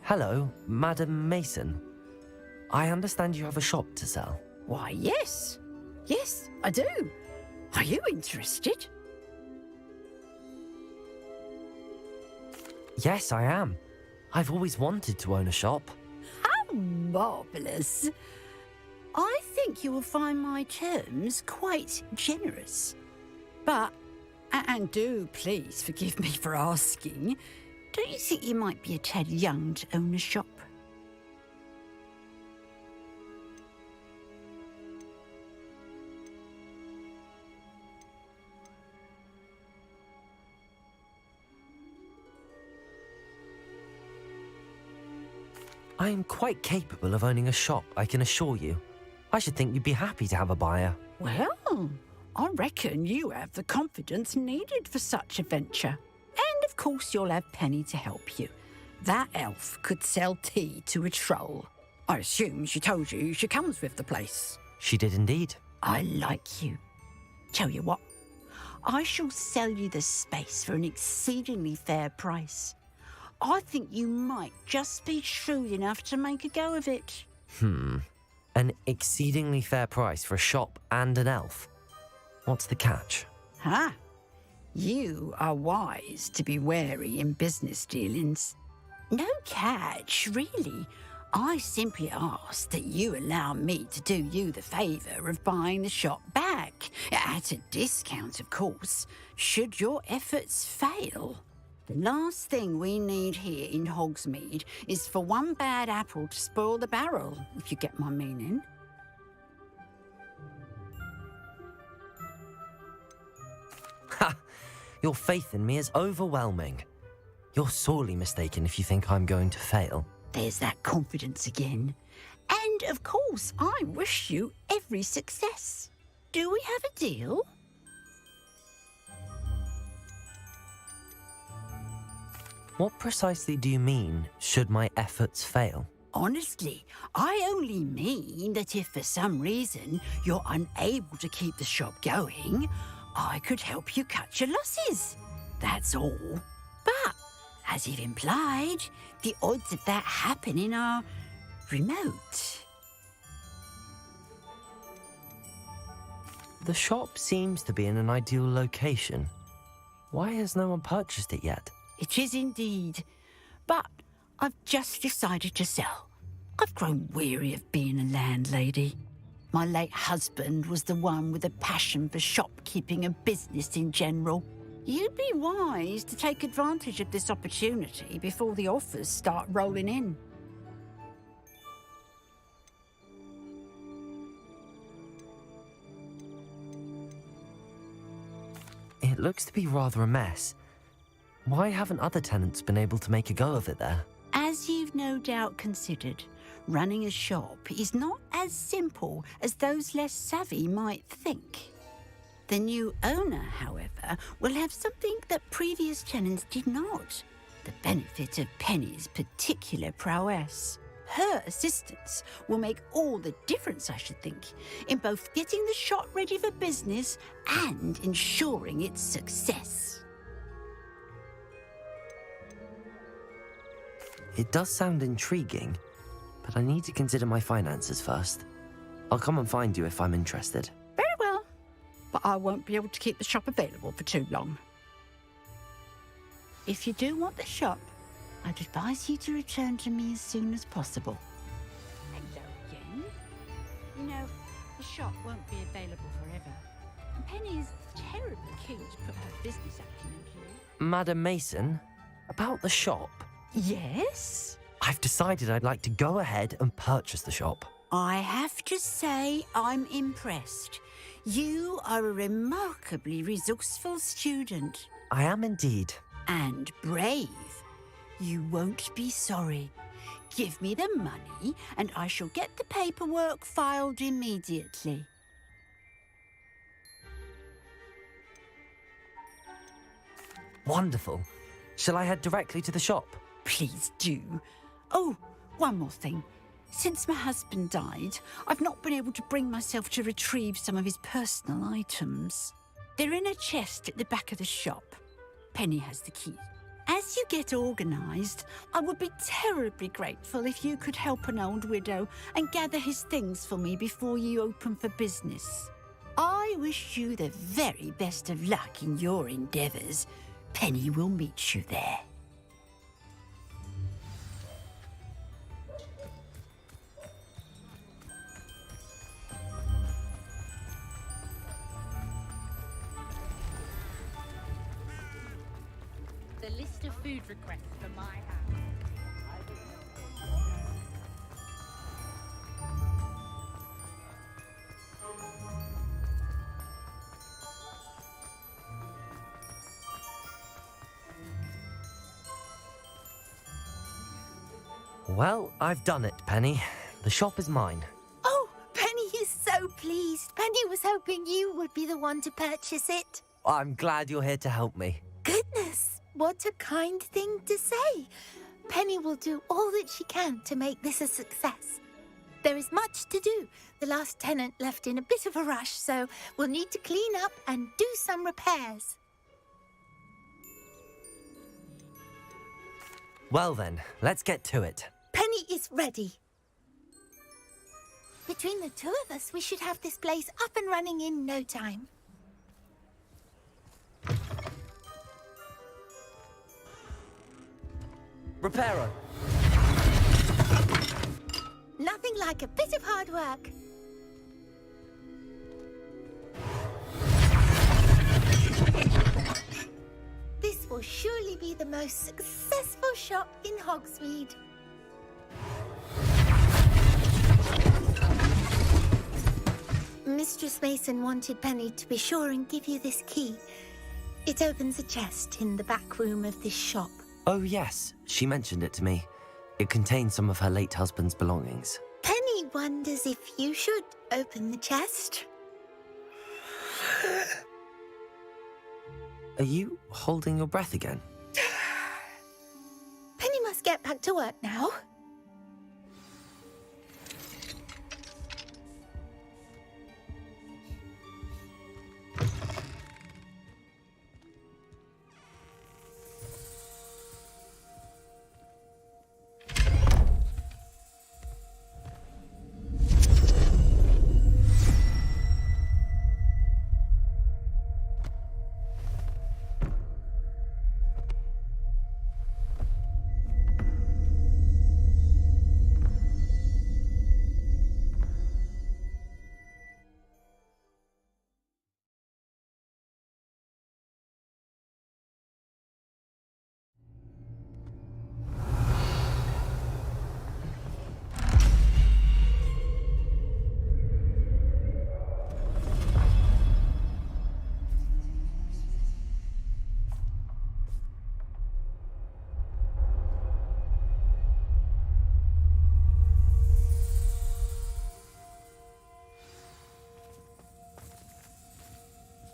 Hello, Madam Mason. I understand you have a shop to sell. Why, yes. Yes, I do. Are you interested? Yes, I am. I've always wanted to own a shop. How marvellous. I think you will find my terms quite generous. But, and do please forgive me for asking, don't you think you might be a tad young to own a shop? I am quite capable of owning a shop, I can assure you. I should think you'd be happy to have a buyer. Well, I reckon you have the confidence needed for such a venture. And of course you'll have Penny to help you. That elf could sell tea to a troll. I assume she told you she comes with the place. She did indeed. I like you. Tell you what, I shall sell you the space for an exceedingly fair price. I think you might just be shrewd enough to make a go of it. An exceedingly fair price for a shop and an elf. What's the catch? Huh? You are wise to be wary in business dealings. No catch, really. I simply ask that you allow me to do you the favour of buying the shop back. At a discount, of course, should your efforts fail. The last thing we need here in Hogsmeade is for one bad apple to spoil the barrel, if you get my meaning. Ha! Your faith in me is overwhelming. You're sorely mistaken if you think I'm going to fail. There's that confidence again. And, of course, I wish you every success. Do we have a deal? What precisely do you mean, should my efforts fail? Honestly, I only mean that if for some reason you're unable to keep the shop going, I could help you cut your losses. That's all. But, as you've implied, the odds of that happening are remote. The shop seems to be in an ideal location. Why has no one purchased it yet? It is indeed. But I've just decided to sell. I've grown weary of being a landlady. My late husband was the one with a passion for shopkeeping and business in general. You'd be wise to take advantage of this opportunity before the offers start rolling in. It looks to be rather a mess. Why haven't other tenants been able to make a go of it there? As you've no doubt considered, running a shop is not as simple as those less savvy might think. The new owner, however, will have something that previous tenants did not. The benefit of Penny's particular prowess. Her assistance will make all the difference, I should think, in both getting the shop ready for business and ensuring its success. It does sound intriguing, but I need to consider my finances first. I'll come and find you if I'm interested. Very well, but I won't be able to keep the shop available for too long. If you do want the shop, I'd advise you to return to me as soon as possible. Hello again. You know, the shop won't be available forever. And Penny is terribly keen to put her business acumen to you. Madam Mason, about the shop. Yes? I've decided I'd like to go ahead and purchase the shop. I have to say I'm impressed. You are a remarkably resourceful student. I am indeed. And brave. You won't be sorry. Give me the money and I shall get the paperwork filed immediately. Wonderful. Shall I head directly to the shop? Please do. Oh, one more thing. Since my husband died, I've not been able to bring myself to retrieve some of his personal items. They're in a chest at the back of the shop. Penny has the key. As you get organised, I would be terribly grateful if you could help an old widow and gather his things for me before you open for business. I wish you the very best of luck in your endeavours. Penny will meet you there. The list of food requests for my house. Well, I've done it, Penny. The shop is mine. Oh, Penny is so pleased. Penny was hoping you would be the one to purchase it. I'm glad you're here to help me. Goodness, what a kind thing to say. Penny will do all that she can to make this a success. There is much to do. The last tenant left in a bit of a rush, so we'll need to clean up and do some repairs. Well then, let's get to it. Penny is ready. Between the two of us, we should have this place up and running in no time. Reparo. Nothing like a bit of hard work. This will surely be the most successful shop in Hogsmeade. Mistress Mason wanted Penny to be sure and give you this key. It opens a chest in the back room of this shop. Oh yes, she mentioned it to me. It contains some of her late husband's belongings. Penny wonders if you should open the chest. Are you holding your breath again? back to work now.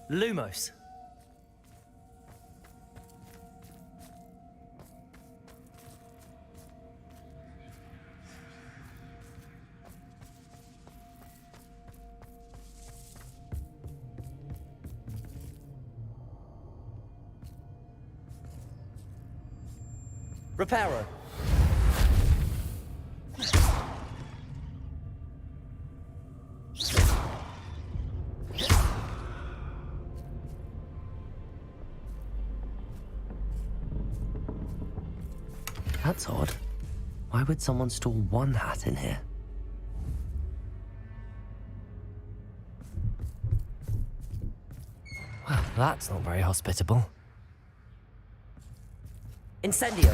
Lumos. Reparo. That's odd. Why would someone store one hat in here? Well, that's not very hospitable. Incendio.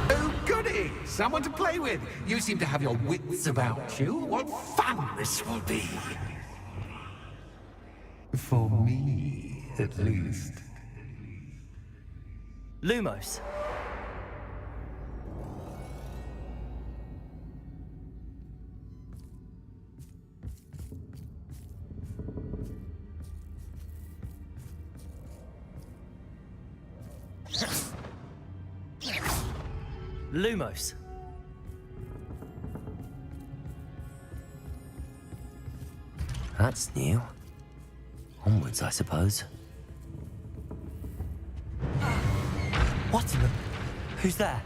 Oh, goody! Someone to play with. You seem to have your wits about you. What fun this will be. For me, at least. Lumos. Lumos. That's new. Onwards, I suppose. What in the... Who's there?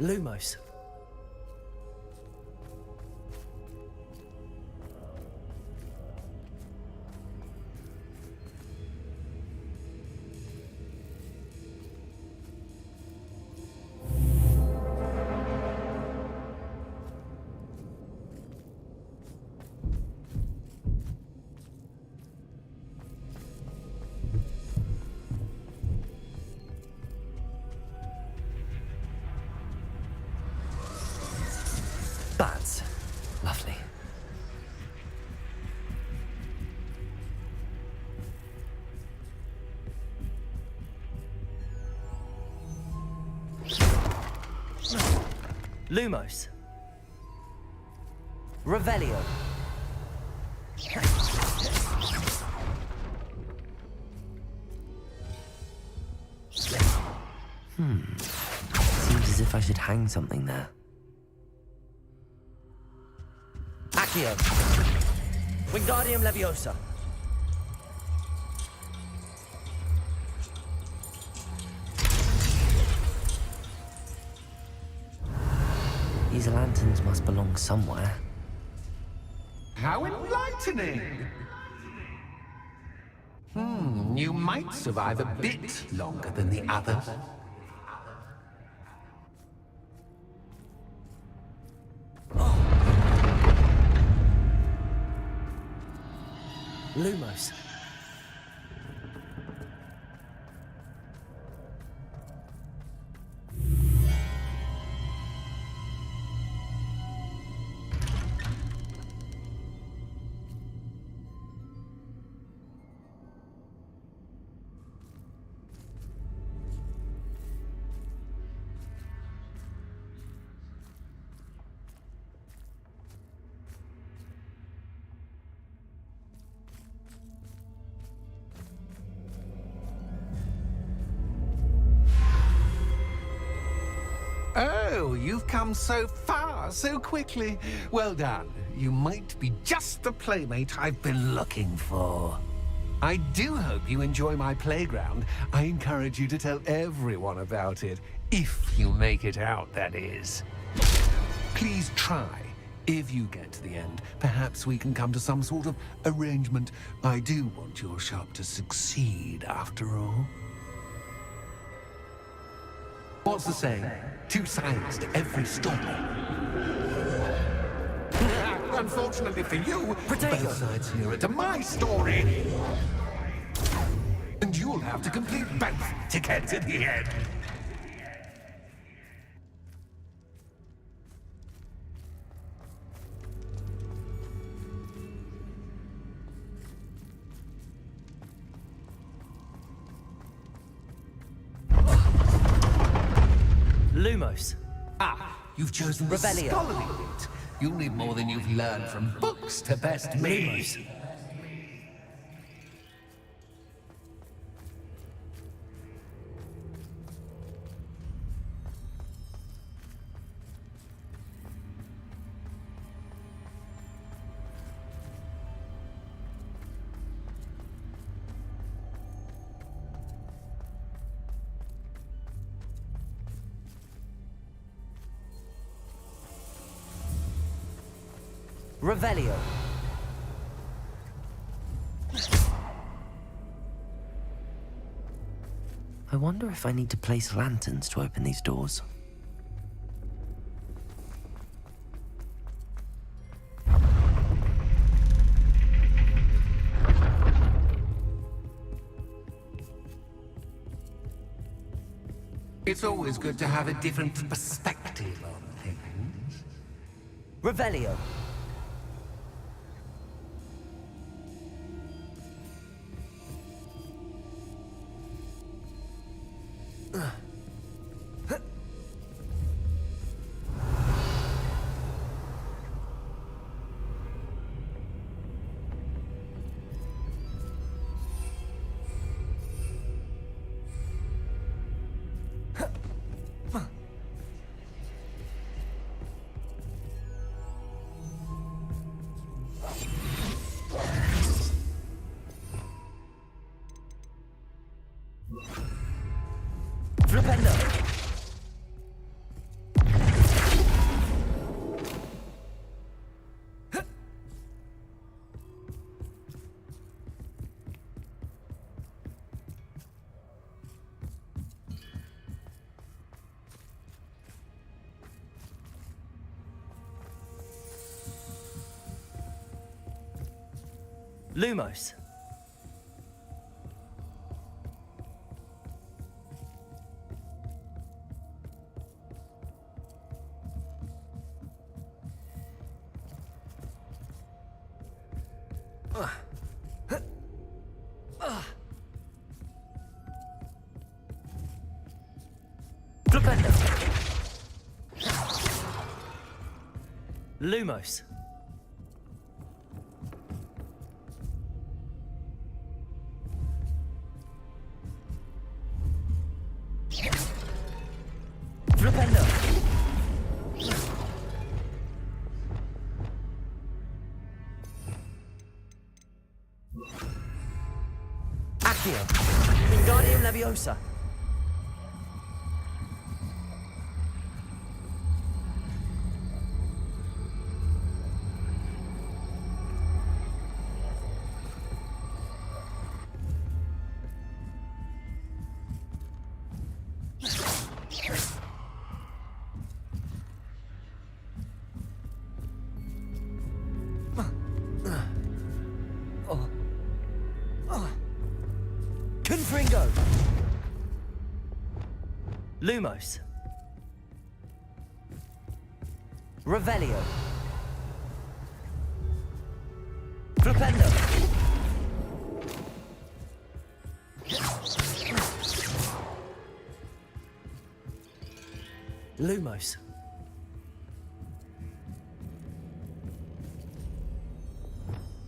Lumos. Bats. Lovely. Lumos. Revelio. Seems as if I should hang something there. Accio. Wingardium Leviosa. These lanterns must belong somewhere. How enlightening! You might survive a bit longer than the others. Lumos. Oh, you've come so far, so quickly. Well done. You might be just the playmate I've been looking for. I do hope you enjoy my playground. I encourage you to tell everyone about it. If you make it out, that is. Please try. If you get to the end, perhaps we can come to some sort of arrangement. I do want your shop to succeed, after all. What's the saying? Two sides to every story. Unfortunately for you, both sides here are to my story. And you'll have to complete both to get to the end. Lumos. Ah, you've chosen the Revelio. scholarly route. You'll need more than you've learned from books to best me. Revelio. I wonder if I need to place lanterns to open these doors. It's always good to have a different perspective on things. Revelio. Flipendo. Lumos. Flipendo. Lumos. Flipendo. Accio. Wingardium Leviosa. Confringo. Lumos. Revelio. Flipendo. Lumos.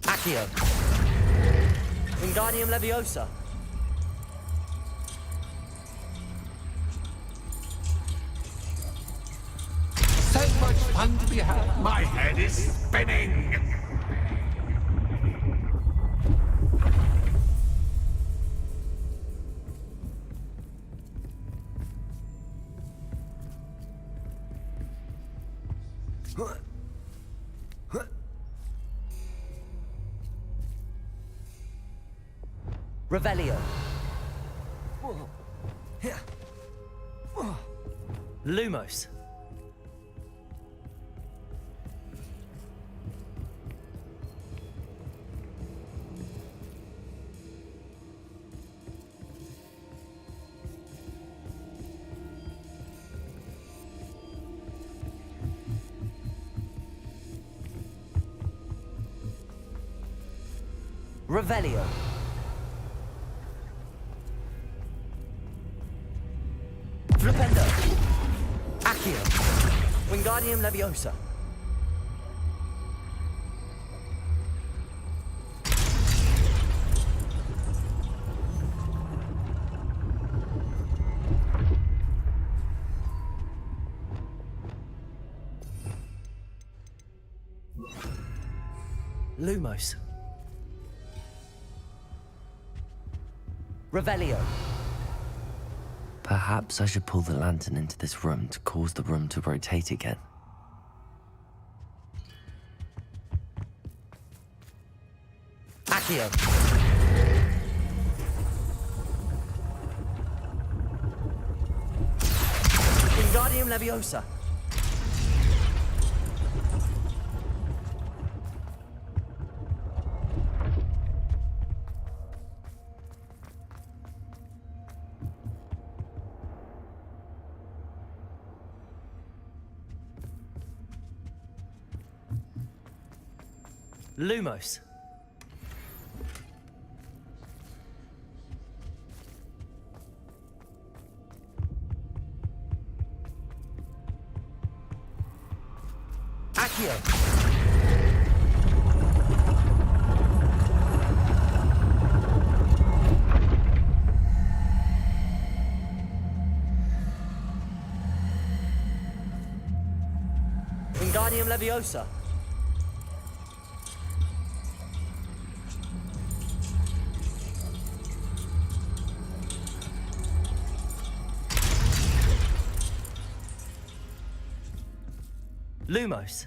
Accio. Wingardium Leviosa. So much fun to be had. My head is spinning. Revelio. Lumos. Revelio. Flipendo. Accio. Wingardium Leviosa. Lumos. Revelio. Perhaps I should pull the lantern into this room to cause the room to rotate again. Accio. Wingardium Leviosa. Lumos. Accio. Wingardium Leviosa. Lumos.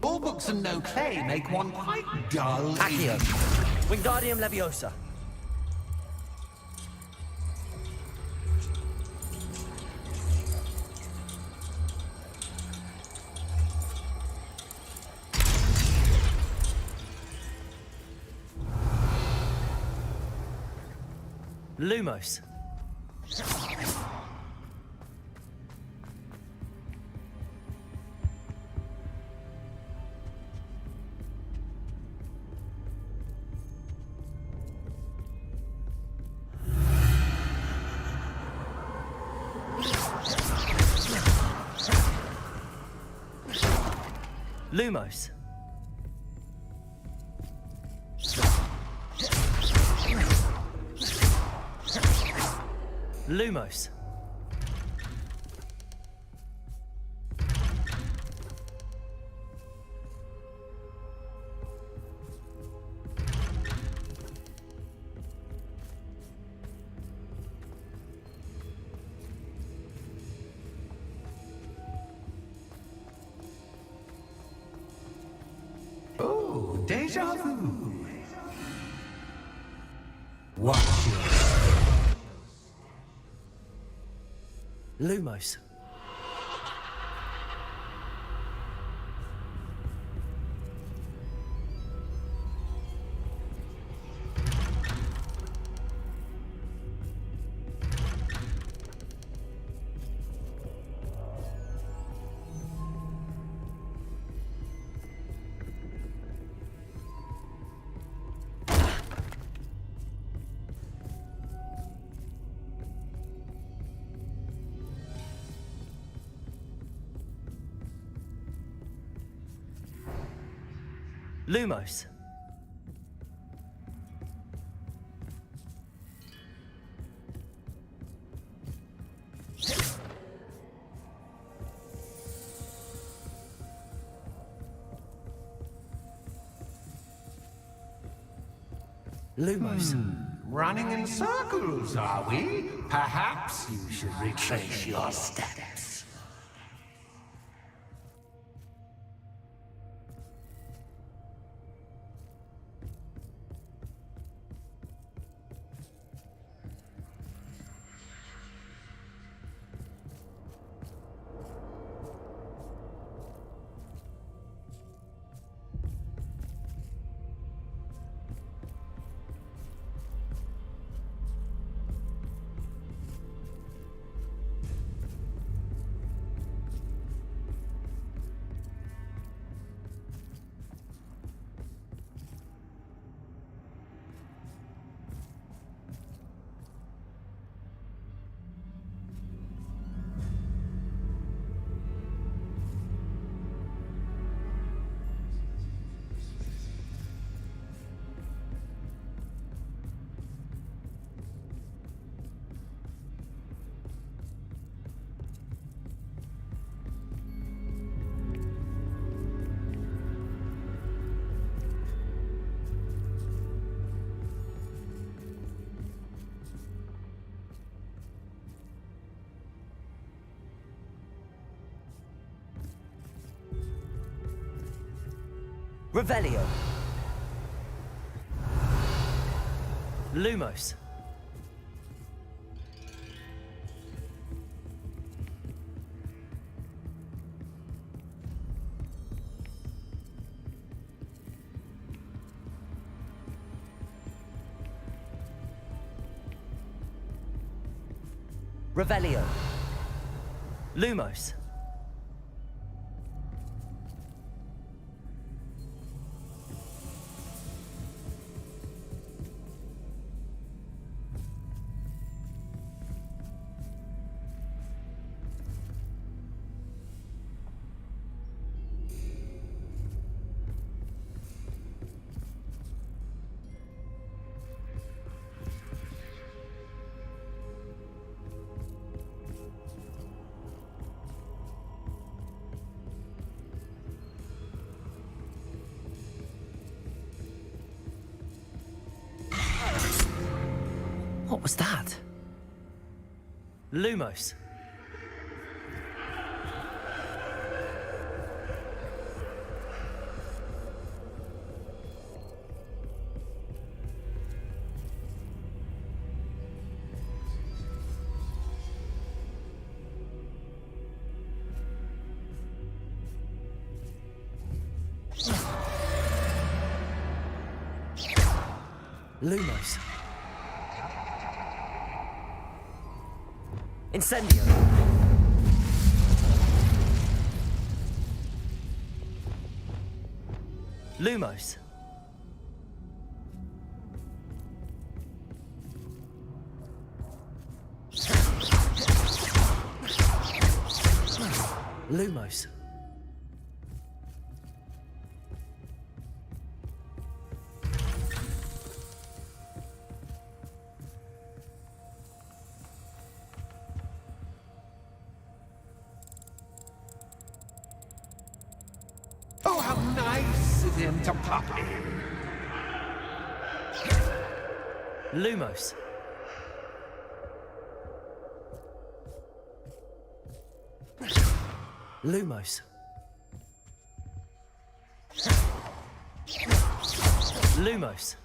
All books and no play make one quite dull. Accio. Wingardium Leviosa. Lumos. Lumos. Lumos. Oh, deja vu. Watch it. Lumos. Lumos. Lumos. Running in circles, are we? Perhaps you should retrace your steps. Revelio. Lumos. Revelio. Lumos. What was that? Lumos. Lumos. Incendio. Lumos. Lumos. Oh, how nice of him to pop in. Lumos. Lumos. Lumos.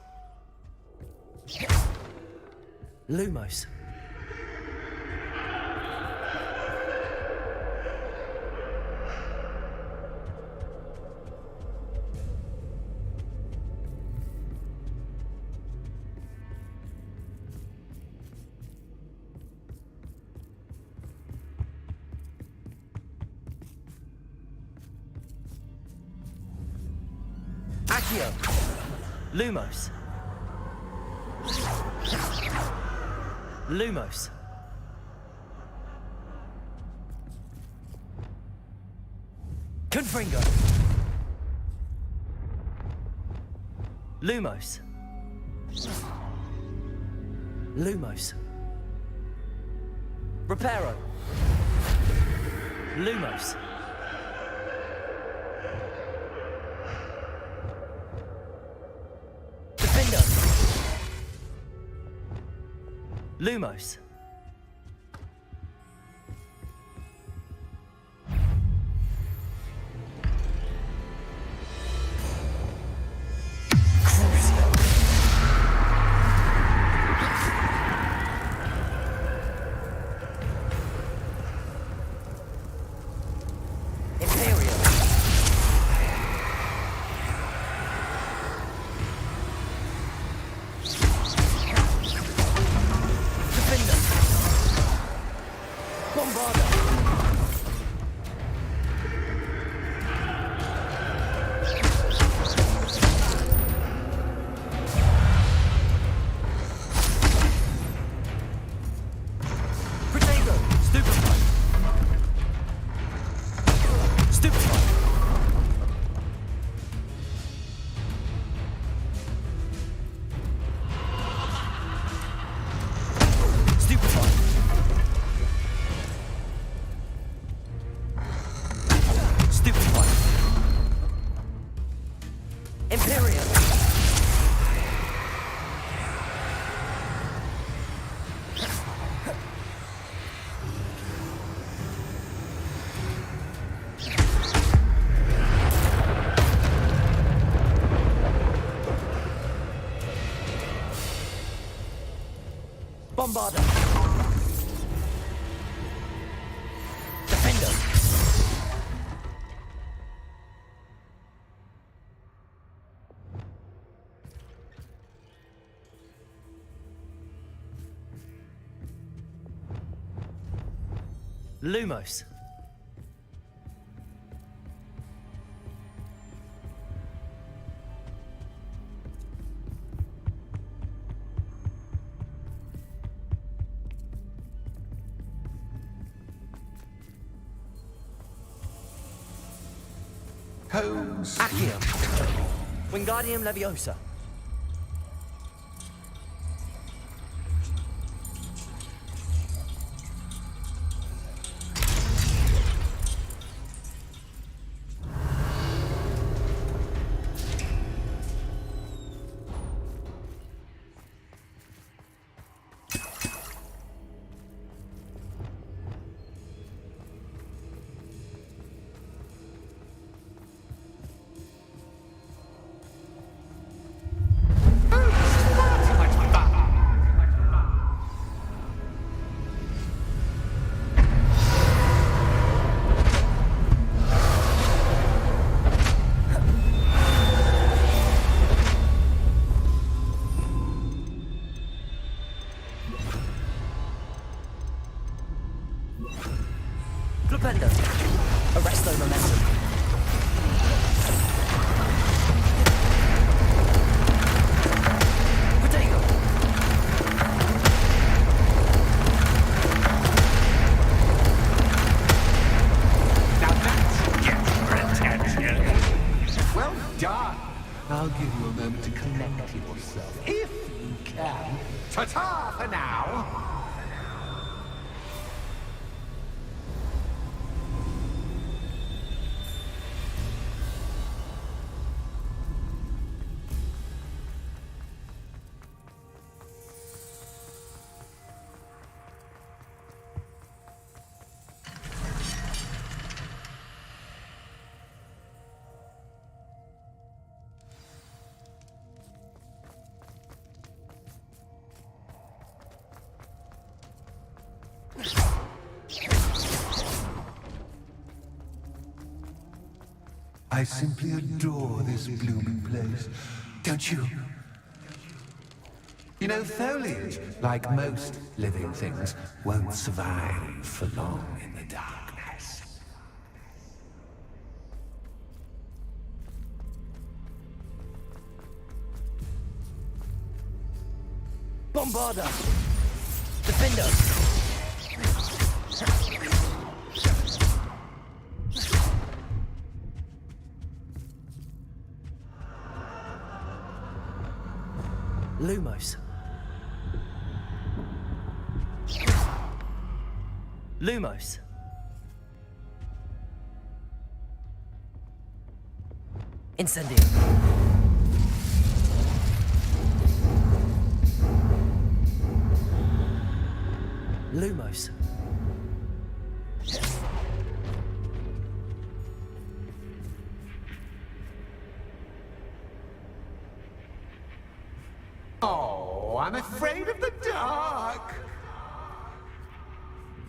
Lumos. Accio. Lumos. Lumos. Confringo. Lumos. Lumos. Reparo. Lumos. Defender. Lumos. Bombarder. Defender. Lumos. Accio. Wingardium Leviosa. Flipendo. Arresto momentum. Potato. Now that gets your attention. Well done. I'll give you a moment to collect yourself, if you can. Ta-ta for now. I simply adore this blooming place, don't you? You know, foliage, like most living things, won't survive for long in the darkness. Bombarder! Defender! Lumos. Lumos. Incendio. Lumos. Oh, I'm afraid of the dark.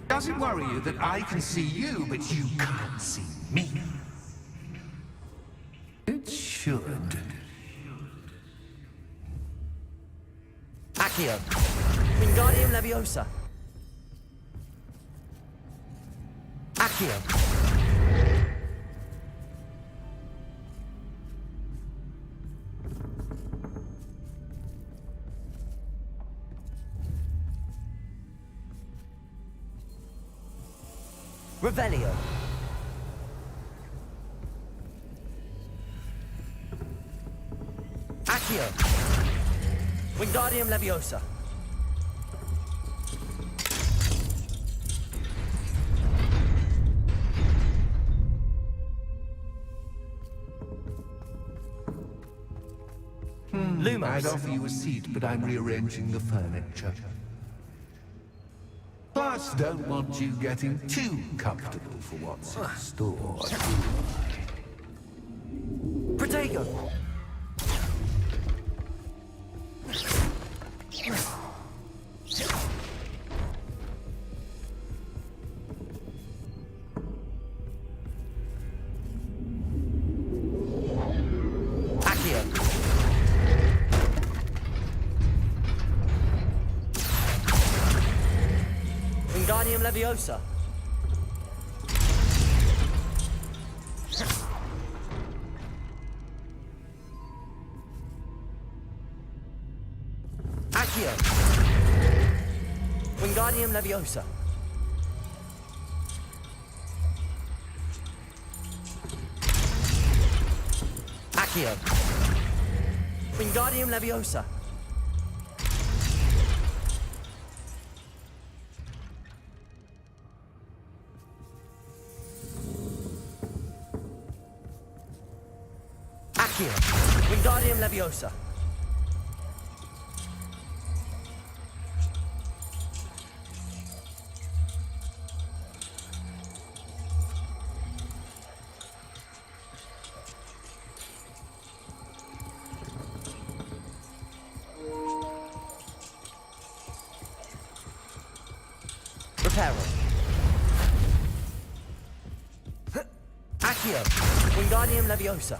Does it worry you that I can see you, but you can't see me? It should. Accio. Wingardium Leviosa. Accio. Revelio. Accio. Wingardium Leviosa. Lumos. I'd offer you a seat, but I'm rearranging the furniture. Plus, don't want you getting too comfortable for what's in store. Protego. Accio. Wingardium Leviosa. Accio. Wingardium Leviosa. Accio. Wingardium Leviosa. Accio. Wingardium Leviosa. Reparo. Accio. Wingardium Leviosa.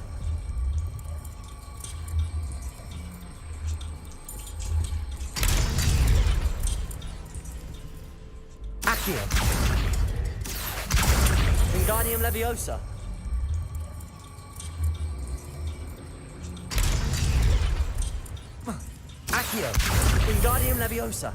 Accio. Wingardium Leviosa. Accio. Wingardium Leviosa.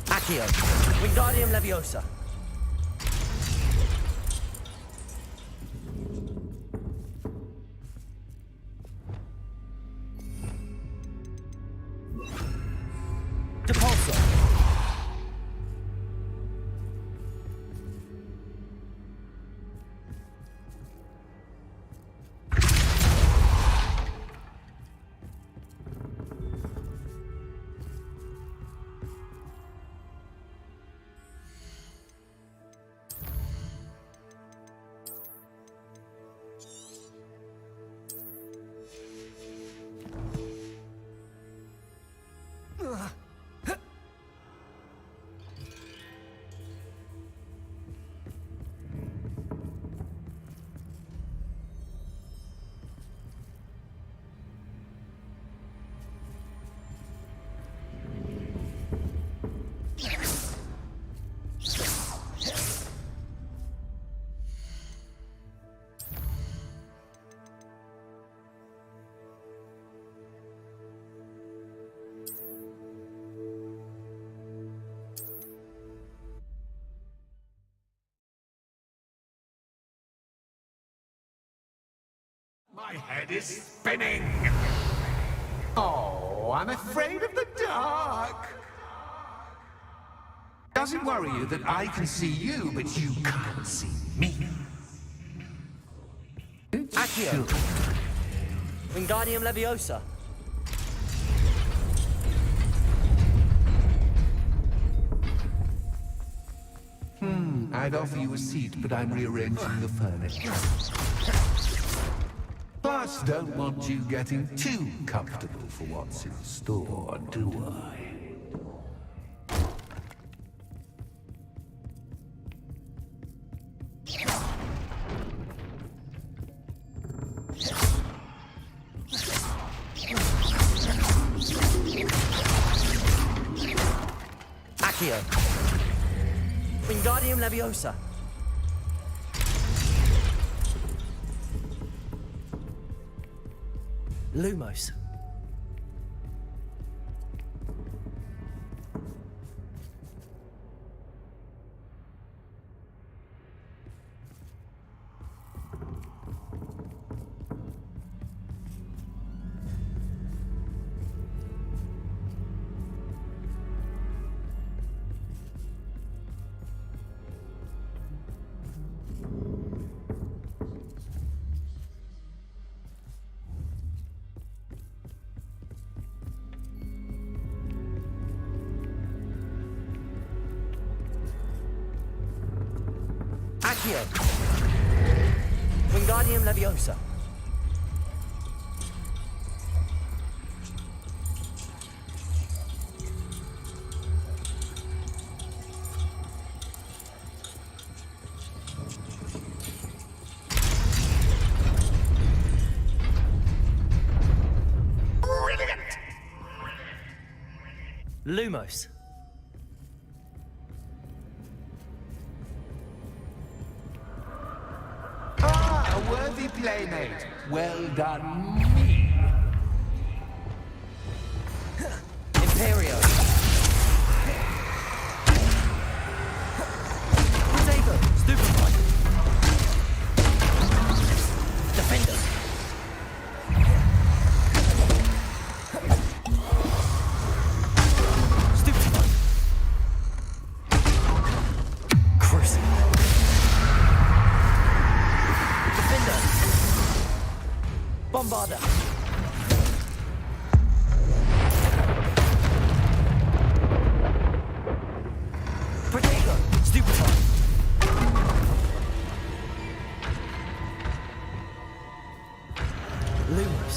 Accio. Wingardium Leviosa. Depulso. My head is spinning! Oh, I'm afraid of the dark! Does it worry you that I can see you, but you can't see me? Accio. Wingardium Leviosa. I'd offer you a seat, but I'm rearranging the furniture. Plus, don't want you getting too comfortable for what's in store, do I? Accio. Wingardium Leviosa. Lumos. Accio. Wingardium Leviosa. Brilliant! Lumos. A worthy playmate. Well done, me. Imperio. Potato. Stupefy. Defender. Stupefy. Crucible. Defender. Bombarder. Protego. Stupefy. Lumos.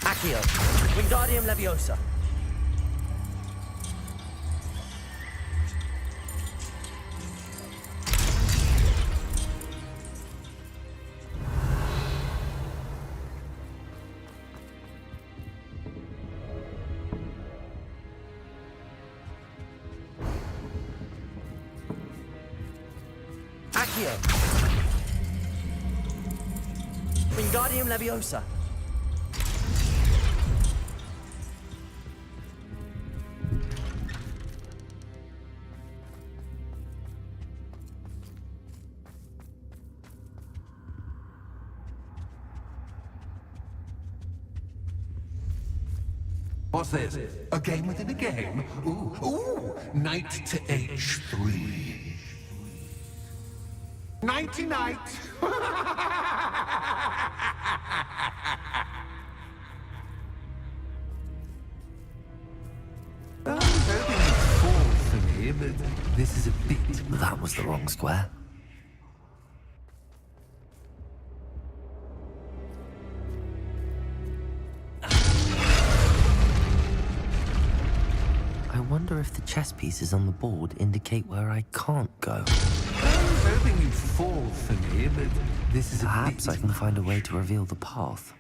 Accio. Wingardium Leviosa. Accio. Wingardium Leviosa. What's this? A game within a game? Ooh, knight to H3. Nighty-night! I'm hoping it's fall for me, but this is a bit... That was the wrong square. I wonder if the chess pieces on the board indicate where I can't go. I was hoping you'd fall for me, but this is Perhaps I can find a way to reveal the path.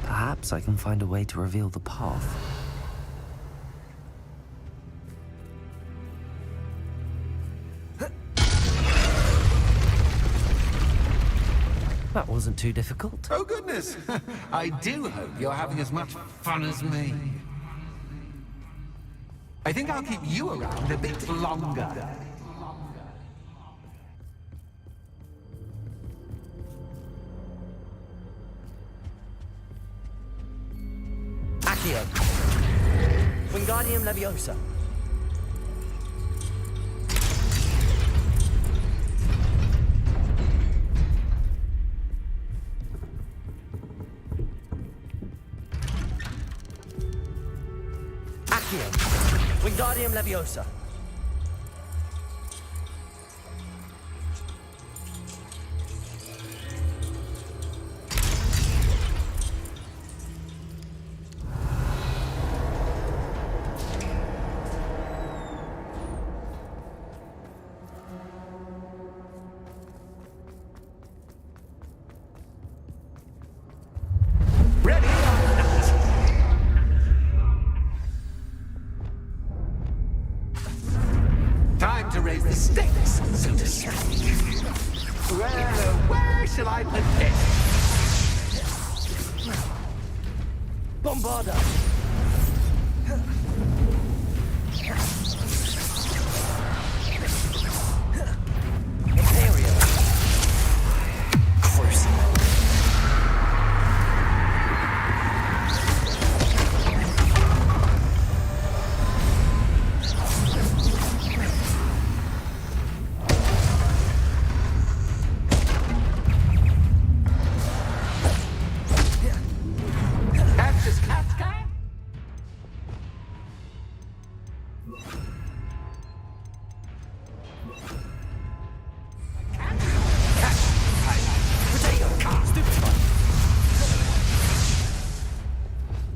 Perhaps I can find a way to reveal the path. That wasn't too difficult. Oh, goodness! I do hope you're having as much fun as me. I think I'll keep you around a bit longer. Accio. Wingardium Leviosa. Accio. Wingardium Leviosa. Time to raise the stakes, so to speak. Where shall I put this? Bombarda. Imperius. Crucible.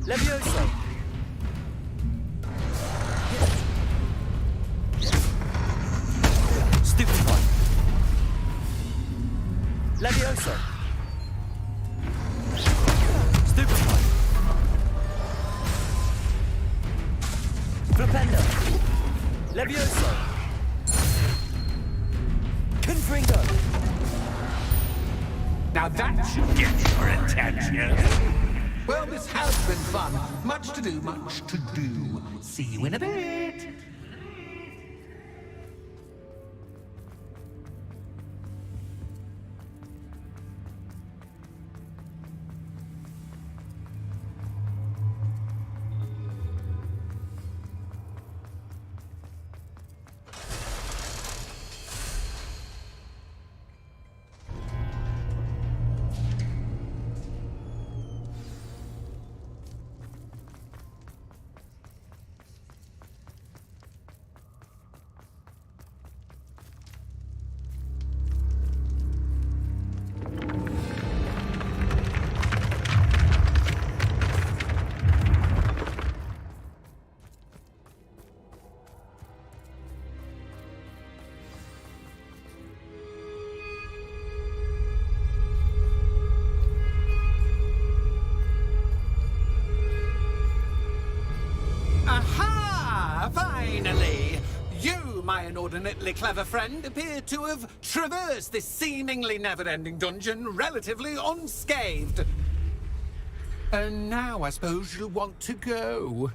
Levioso. Stupid one. Levioso. Stupid one. Flipendo. Levioso. Confringo. Now that should get your attention. Well, this has been fun. Much to do, much to do. See you in a bit. Aha! Finally! You, my inordinately clever friend, appear to have traversed this seemingly never-ending dungeon relatively unscathed. And now I suppose you'll want to go.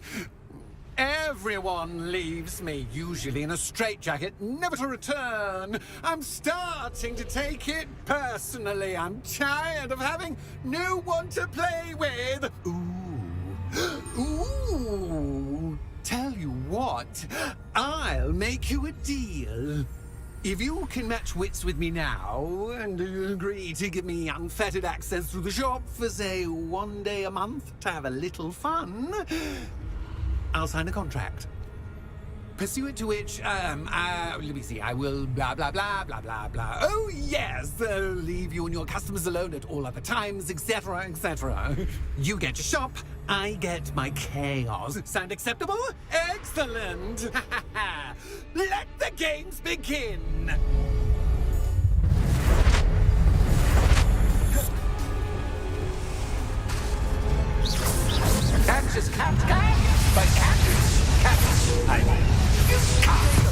Everyone leaves me, usually in a straitjacket, never to return. I'm starting to take it personally. I'm tired of having no one to play with. Ooh. Tell you what, I'll make you a deal. If you can match wits with me now and agree to give me unfettered access through the shop for, say, 1 day a month to have a little fun, I'll sign a contract. pursuant to which, let me see, I will blah, blah, blah, blah, blah, blah. Oh, yes, leave you and your customers alone at all other times, etc., etc. You get your shop, I get my chaos. Sound acceptable? Excellent! Let the games begin! Kansas cat guy? By Kansas cat. I mean, you can't.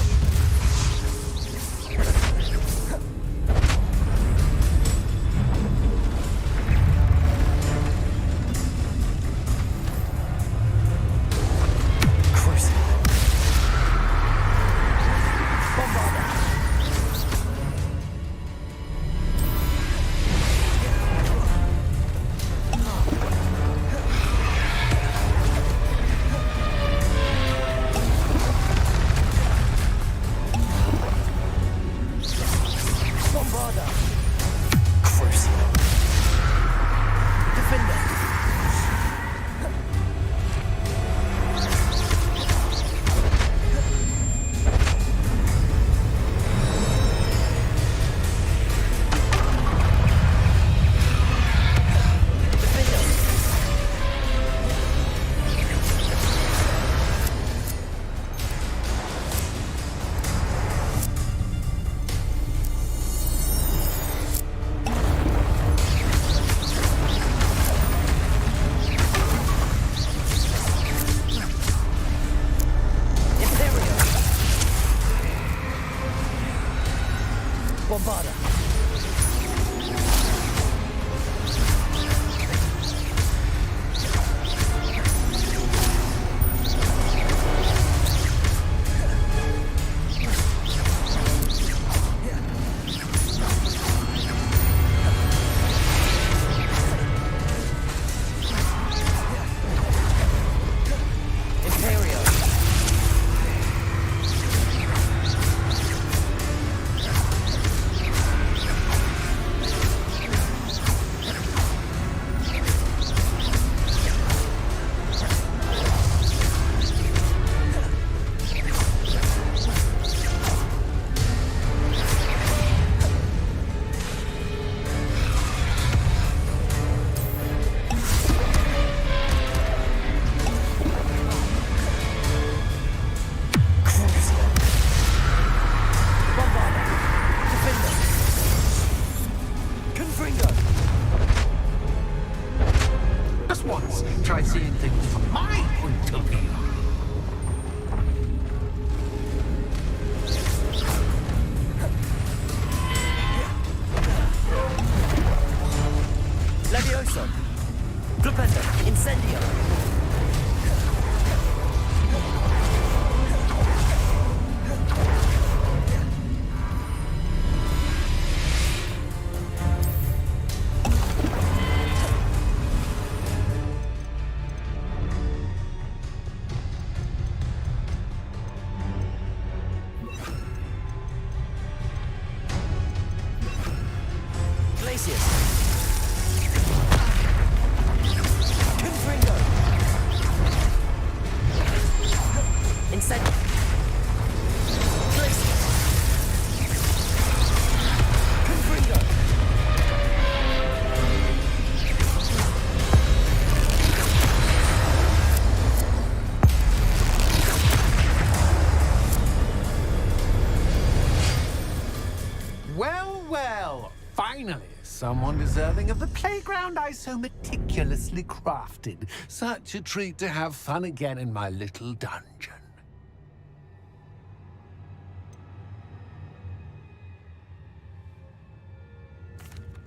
Finally, someone deserving of the playground I so meticulously crafted. Such a treat to have fun again in my little dungeon.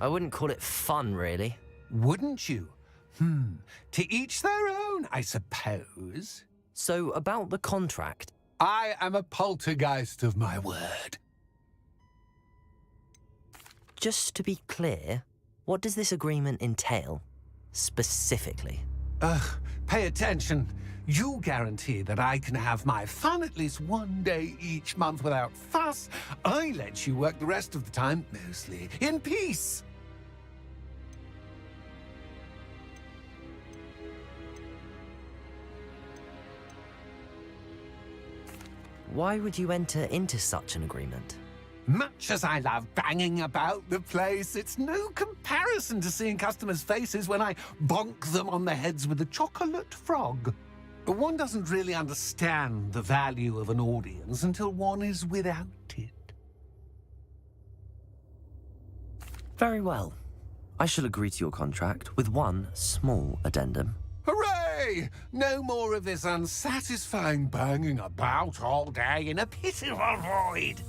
I wouldn't call it fun, really. Wouldn't you? To each their own, I suppose. So, about the contract. I am a poltergeist of my word. Just to be clear, what does this agreement entail, specifically? Pay attention. You guarantee that I can have my fun at least one day each month without fuss. I let you work the rest of the time, mostly in peace. why would you enter into such an agreement? Much as I love banging about the place, it's no comparison to seeing customers' faces when I bonk them on the heads with a chocolate frog. One doesn't really understand the value of an audience until one is without it. Very well. I shall agree to your contract with one small addendum. Hooray! No more of this unsatisfying banging about all day in a pitiful void.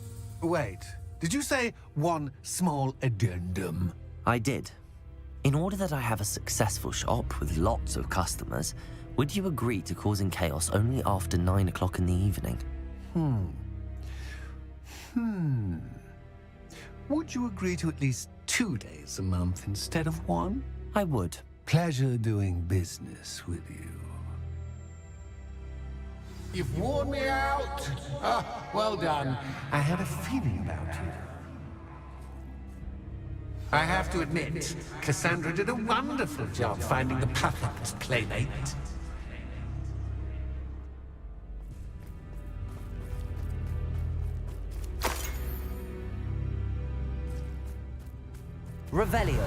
Wait, did you say one small addendum? I did. In order that I have a successful shop with lots of customers, would you agree to causing chaos only after 9 o'clock in the evening? Would you agree to at least 2 days a month instead of 1? I would. Pleasure doing business with you. You've worn me out. Ah, well done. I had a feeling about you. I have to admit, Cassandra did a wonderful job finding the perfect playmate. Revelio.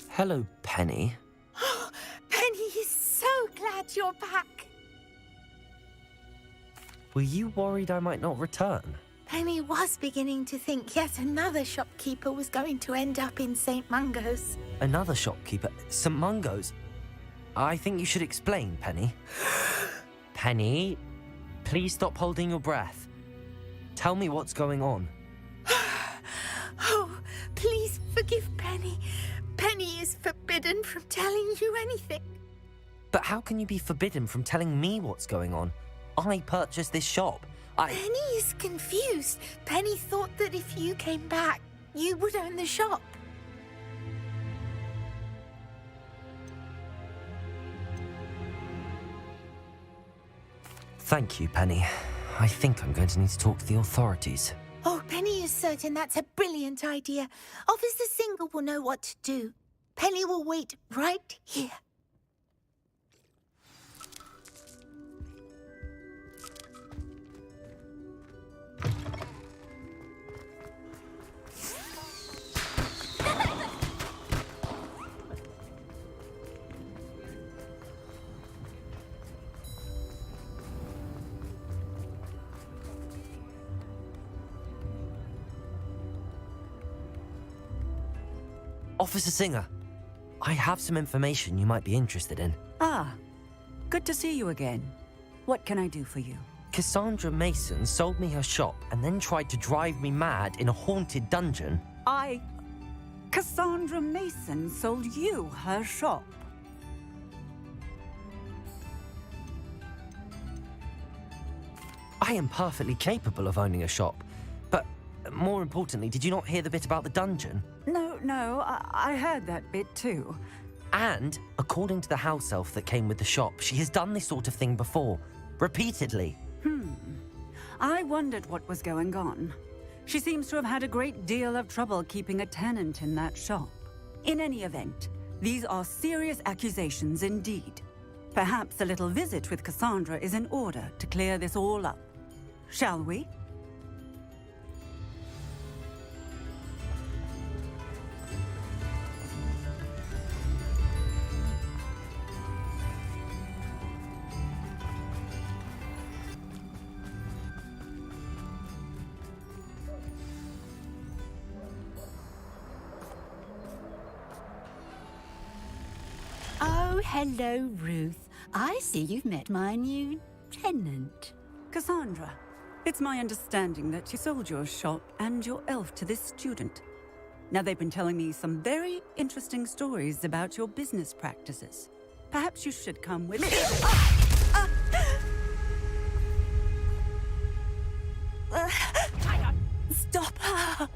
Hello, Penny. Penny is so glad you're back. Were you worried I might not return? Penny was beginning to think yet another shopkeeper was going to end up in St. Mungo's. Another shopkeeper? St. Mungo's? I think you should explain, Penny. Penny, please stop holding your breath. Tell me what's going on. Oh, please forgive Penny. Penny is forbidden from telling you anything. But how can you be forbidden from telling me what's going on? I purchased this shop. Penny is confused. Penny thought that if you came back, you would own the shop. Thank you, Penny. I think I'm going to need to talk to the authorities. Oh, Penny is certain that's a brilliant idea. Officer Singer will know what to do. Penny will wait right here. Officer Singer, I have some information you might be interested in. Ah, good to see you again. What can I do for you? Cassandra Mason sold me her shop and then tried to drive me mad in a haunted dungeon. Cassandra Mason sold you her shop? I am perfectly capable of owning a shop, but more importantly, did you not hear the bit about the dungeon? No, I heard that bit too. And, according to the house elf that came with the shop, she has done this sort of thing before. Repeatedly. I wondered what was going on. She seems to have had a great deal of trouble keeping a tenant in that shop. In any event, these are serious accusations indeed. Perhaps a little visit with Cassandra is in order to clear this all up. Shall we? Oh, hello, Ruth. I see you've met my new tenant. Cassandra, it's my understanding that you sold your shop and your elf to this student. Now, they've been telling me some very interesting stories about your business practices. Perhaps you should come with me. Stop her!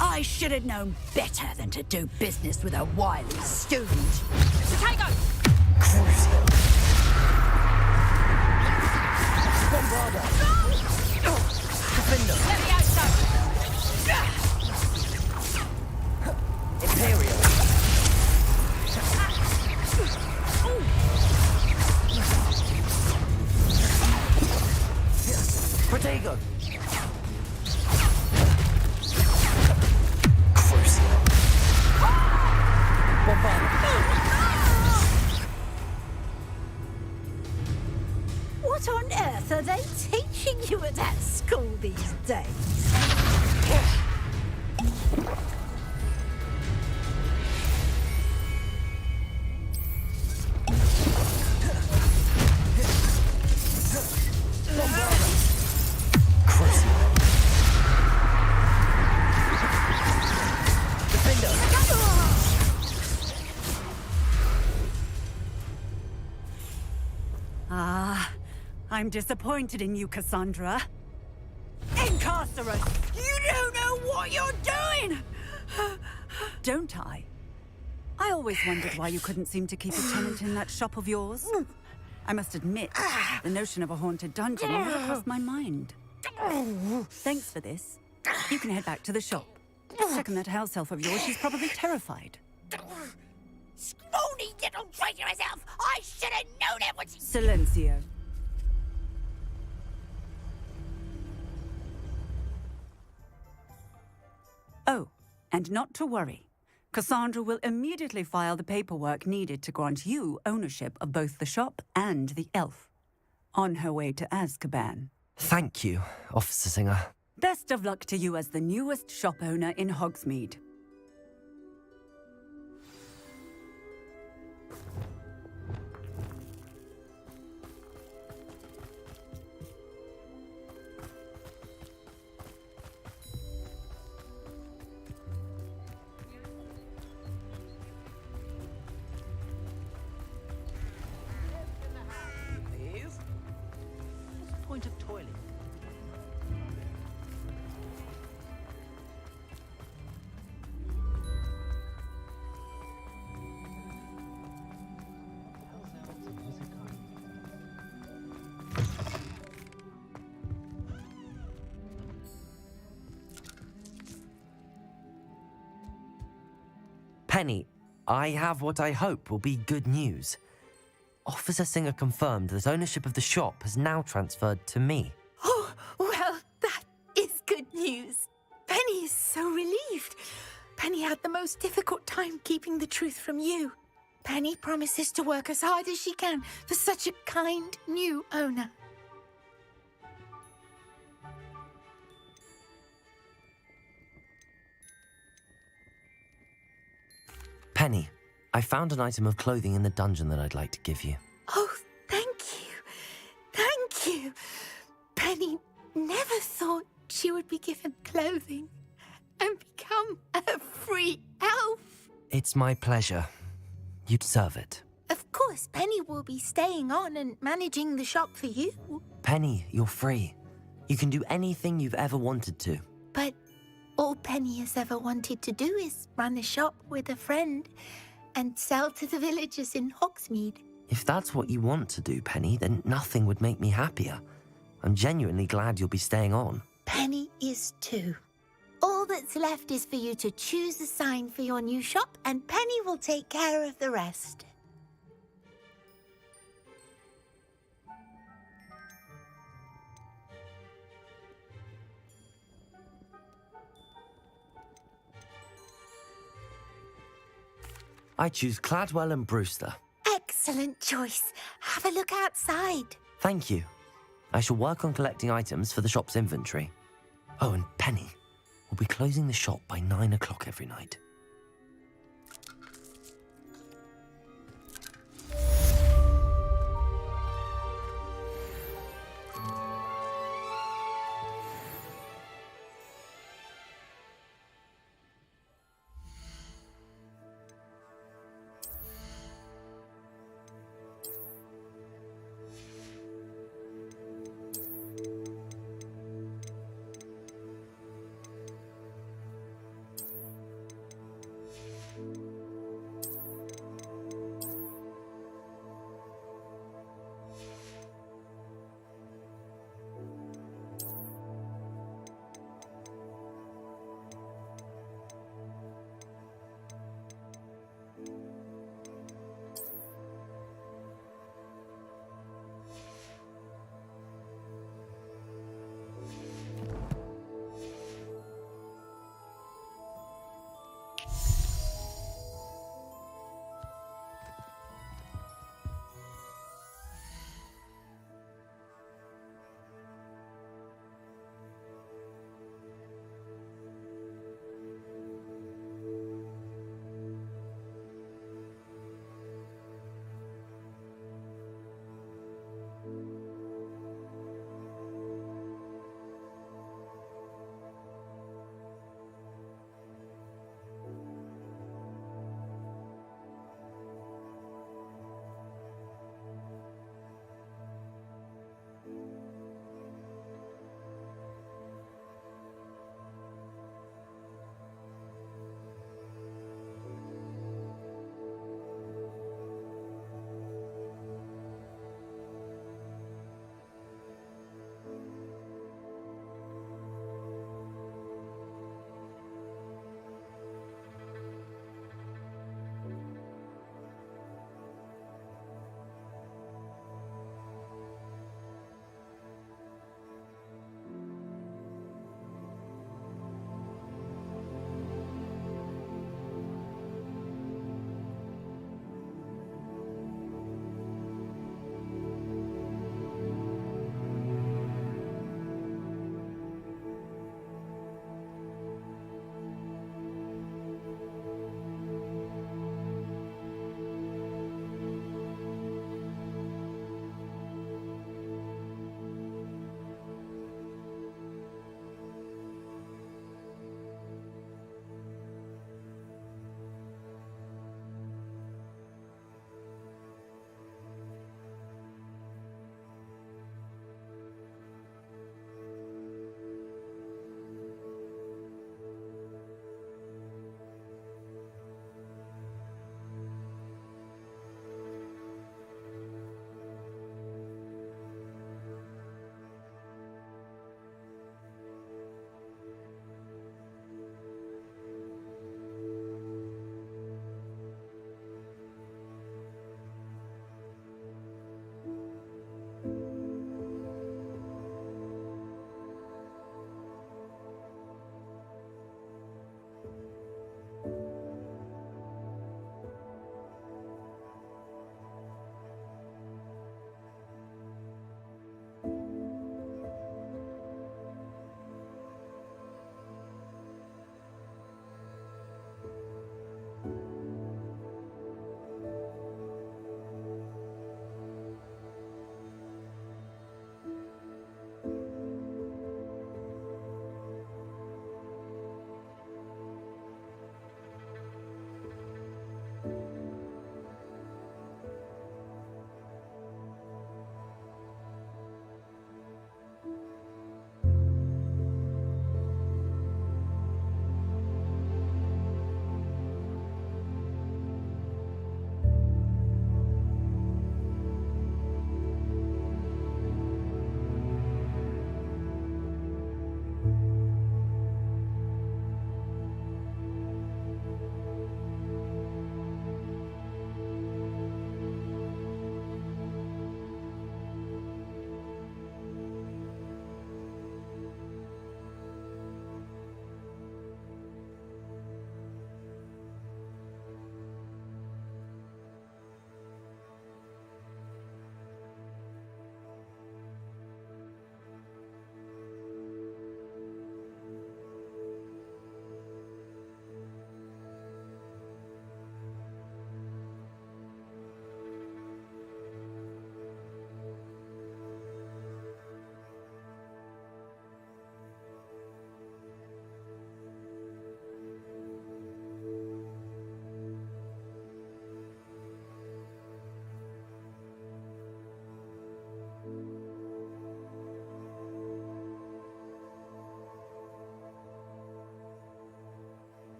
I should have known better than to do business with a wily student. Potato! Imperius. Protego. What on earth are they teaching you at that school these days? I'm disappointed in you, Cassandra. Incarcerate! You don't know what you're doing! Don't I? I always wondered why you couldn't seem to keep a tenant in that shop of yours. I must admit, the notion of a haunted dungeon never crossed my mind. Thanks for this. You can head back to the shop. Check on that house elf of yours. She's probably terrified. Scrawny little traitorous elf! I should have known it was... Silencio. Oh, and not to worry. Cassandra will immediately file the paperwork needed to grant you ownership of both the shop and the elf. On her way to Azkaban. Thank you, Officer Singer. Best of luck to you as the newest shop owner in Hogsmeade. Of toilet. Penny, I have what I hope will be good news. Officer Singer confirmed that ownership of the shop has now transferred to me. Oh, well, that is good news. Penny is so relieved. Penny had the most difficult time keeping the truth from you. Penny promises to work as hard as she can for such a kind new owner. Penny, I found an item of clothing in the dungeon that I'd like to give you. Oh, thank you. Thank you. Penny never thought she would be given clothing and become a free elf. It's my pleasure. You deserve it. Of course, Penny will be staying on and managing the shop for you. Penny, you're free. You can do anything you've ever wanted to. But all Penny has ever wanted to do is run a shop with a friend and sell to the villagers in Hogsmeade. If that's what you want to do, Penny, then nothing would make me happier. I'm genuinely glad you'll be staying on. Penny is too. All that's left is for you to choose a sign for your new shop, and Penny will take care of the rest. I choose Cladwell and Brewster. Excellent choice. Have a look outside. Thank you. I shall work on collecting items for the shop's inventory. Oh, and Penny, we'll be closing the shop by 9 o'clock every night.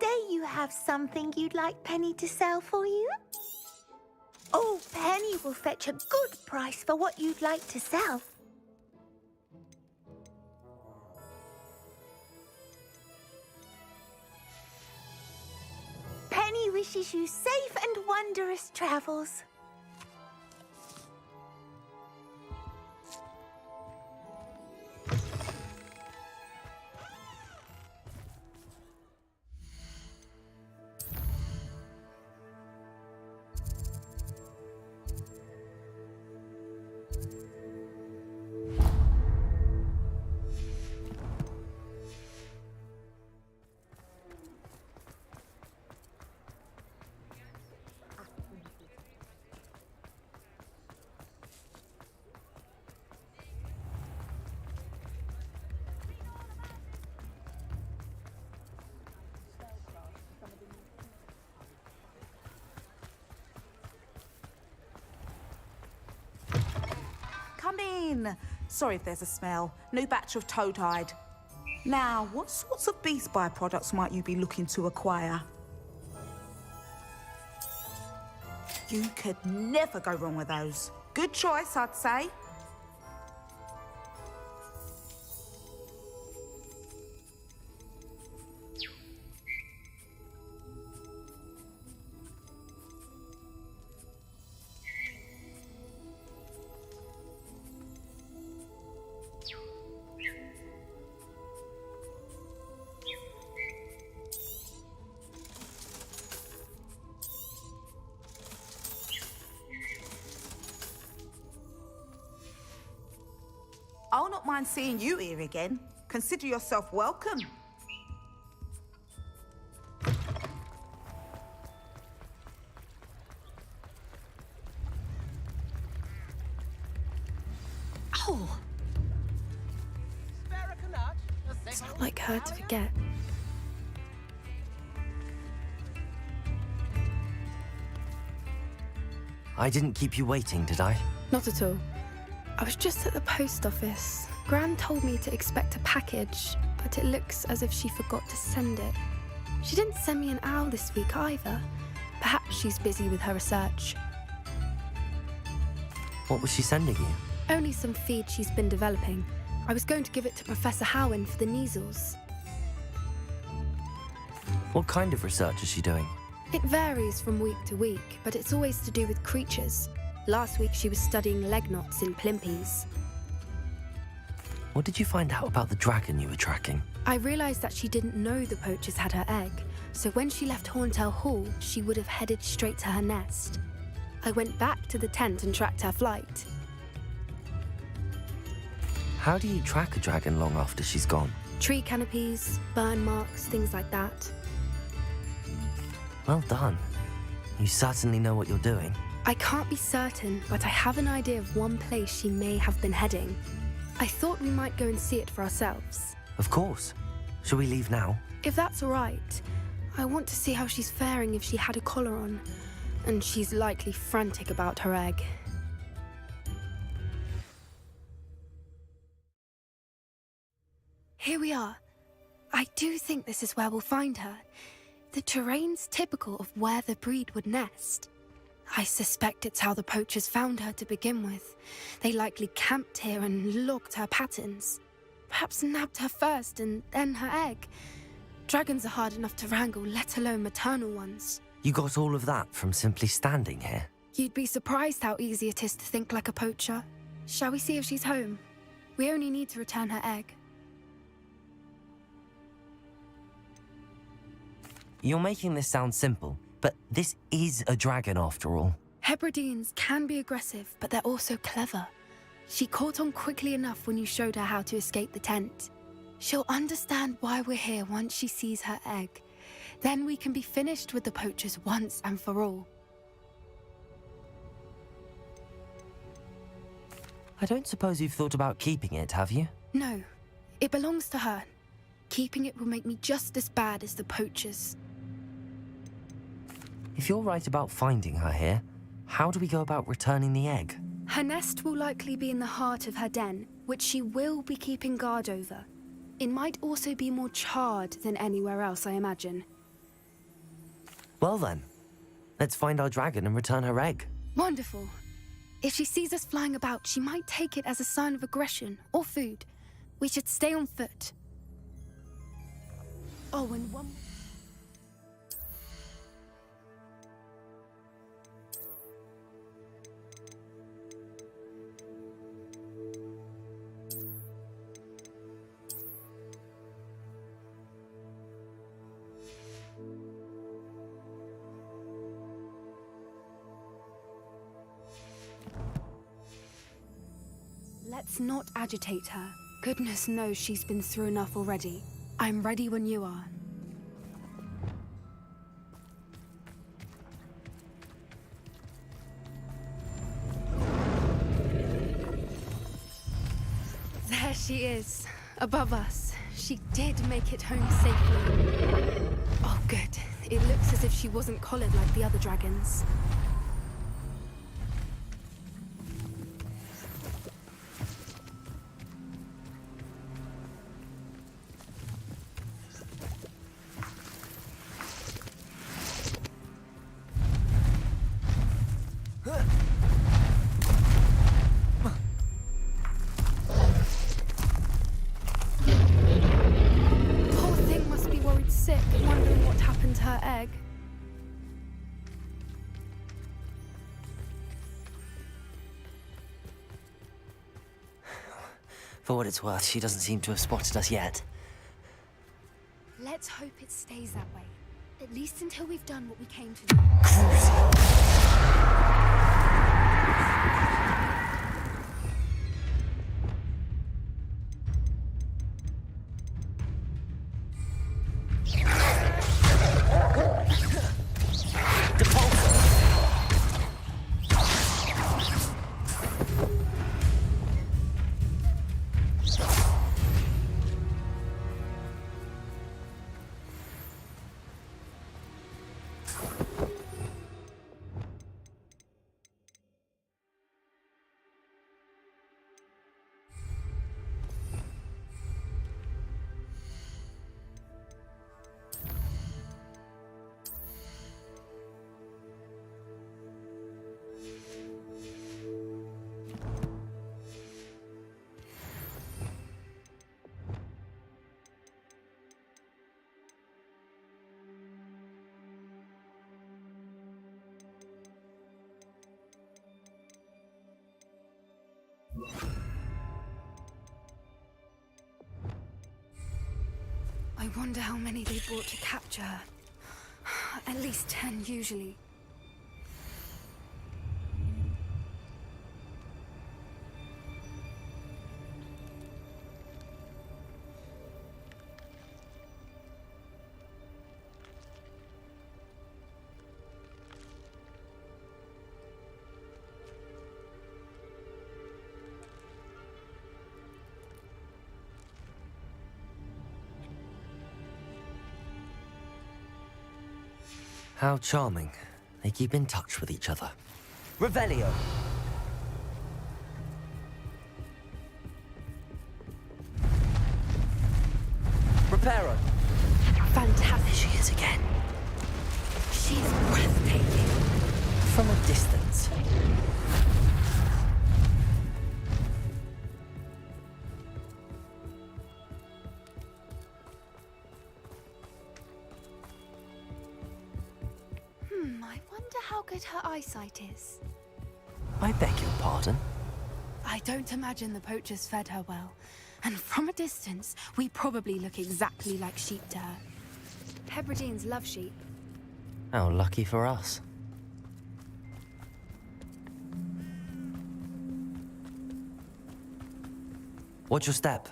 Say you have something you'd like Penny to sell for you? Oh, Penny will fetch a good price for what you'd like to sell. Penny wishes you safe and wondrous travels. Come in. Sorry if there's a smell. New batch of toad-hide. Now, what sorts of beast byproducts might you be looking to acquire? You could never go wrong with those. Good choice, I'd say. I'll not mind seeing you here again. Consider yourself welcome. Oh! It's not like her to forget. I didn't keep you waiting, did I? Not at all. I was just at the post office. Gran told me to expect a package, but it looks as if she forgot to send it. She didn't send me an owl this week either. Perhaps she's busy with her research. What was she sending you? Only some feed she's been developing. I was going to give it to Professor Howen for the measles. What kind of research is she doing? It varies from week to week, but it's always to do with creatures. Last week she was studying leg knots in Plimpies. What did you find out about the dragon you were tracking? I realised that she didn't know the poachers had her egg, so when she left Horntail Hall, she would have headed straight to her nest. I went back to the tent and tracked her flight. How do you track a dragon long after she's gone? Tree canopies, burn marks, things like that. Well done. You certainly know what you're doing. I can't be certain, but I have an idea of one place she may have been heading. I thought we might go and see it for ourselves. Of course. Shall we leave now? If that's all right. I want to see how she's faring if she had a collar on. And she's likely frantic about her egg. Here we are. I do think this is where we'll find her. The terrain's typical of where the breed would nest. I suspect it's how the poachers found her to begin with. They likely camped here and logged her patterns. Perhaps nabbed her first and then her egg. Dragons are hard enough to wrangle, let alone maternal ones. You got all of that from simply standing here? You'd be surprised how easy it is to think like a poacher. Shall we see if she's home? We only need to return her egg. You're making this sound simple, but this is a dragon after all. Hebrideans can be aggressive, but they're also clever. She caught on quickly enough when you showed her how to escape the tent. She'll understand why we're here once she sees her egg. Then we can be finished with the poachers once and for all. I don't suppose you've thought about keeping it, have you? No, it belongs to her. Keeping it will make me just as bad as the poachers. If you're right about finding her here, how do we go about returning the egg? Her nest will likely be in the heart of her den, which she will be keeping guard over. It might also be more charred than anywhere else, I imagine. Well then, let's find our dragon and return her egg. Wonderful. If she sees us flying about, she might take it as a sign of aggression or food. We should stay on foot. Oh, and one... Let's not agitate her. Goodness knows she's been through enough already. I'm ready when you are. There she is, above us. She did make it home safely. Oh, good. It looks as if she wasn't collared like the other dragons. For what it's worth, she doesn't seem to have spotted us yet. Let's hope it stays that way. At least until we've done what we came to do. I wonder how many they brought to capture her. At least 10 usually. How charming. They keep in touch with each other. Revelio! Reparo! Fantastic. There she is again. She's breathtaking. From a distance. I wonder how good her eyesight is. I beg your pardon? I don't imagine the poachers fed her well. And from a distance, we probably look exactly like sheep to her. Hebrideans love sheep. How lucky for us. Watch your step.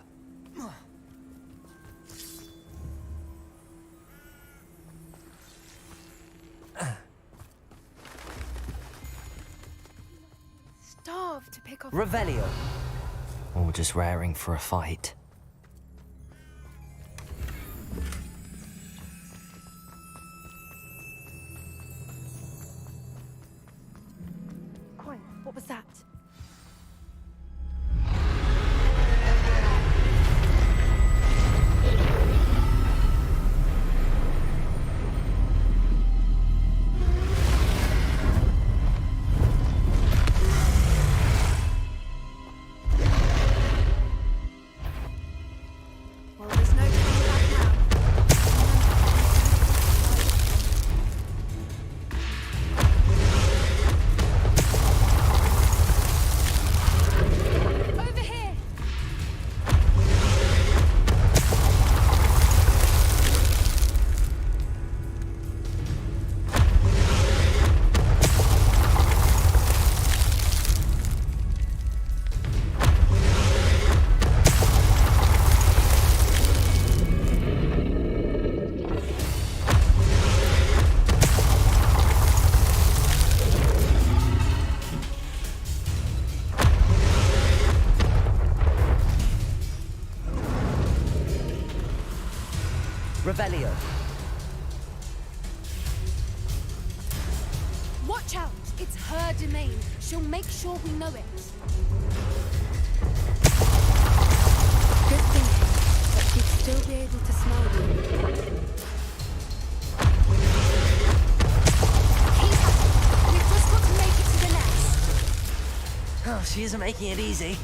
Starved to pick off... Revelio! Or just raring for a fight. Quiet, what was that? Revelio. Watch out! It's her domain. She'll make sure we know it. Good thinking, but she'd still be able to smell you. Keep up. We've just got to make it to the nest. Oh, she isn't making it easy.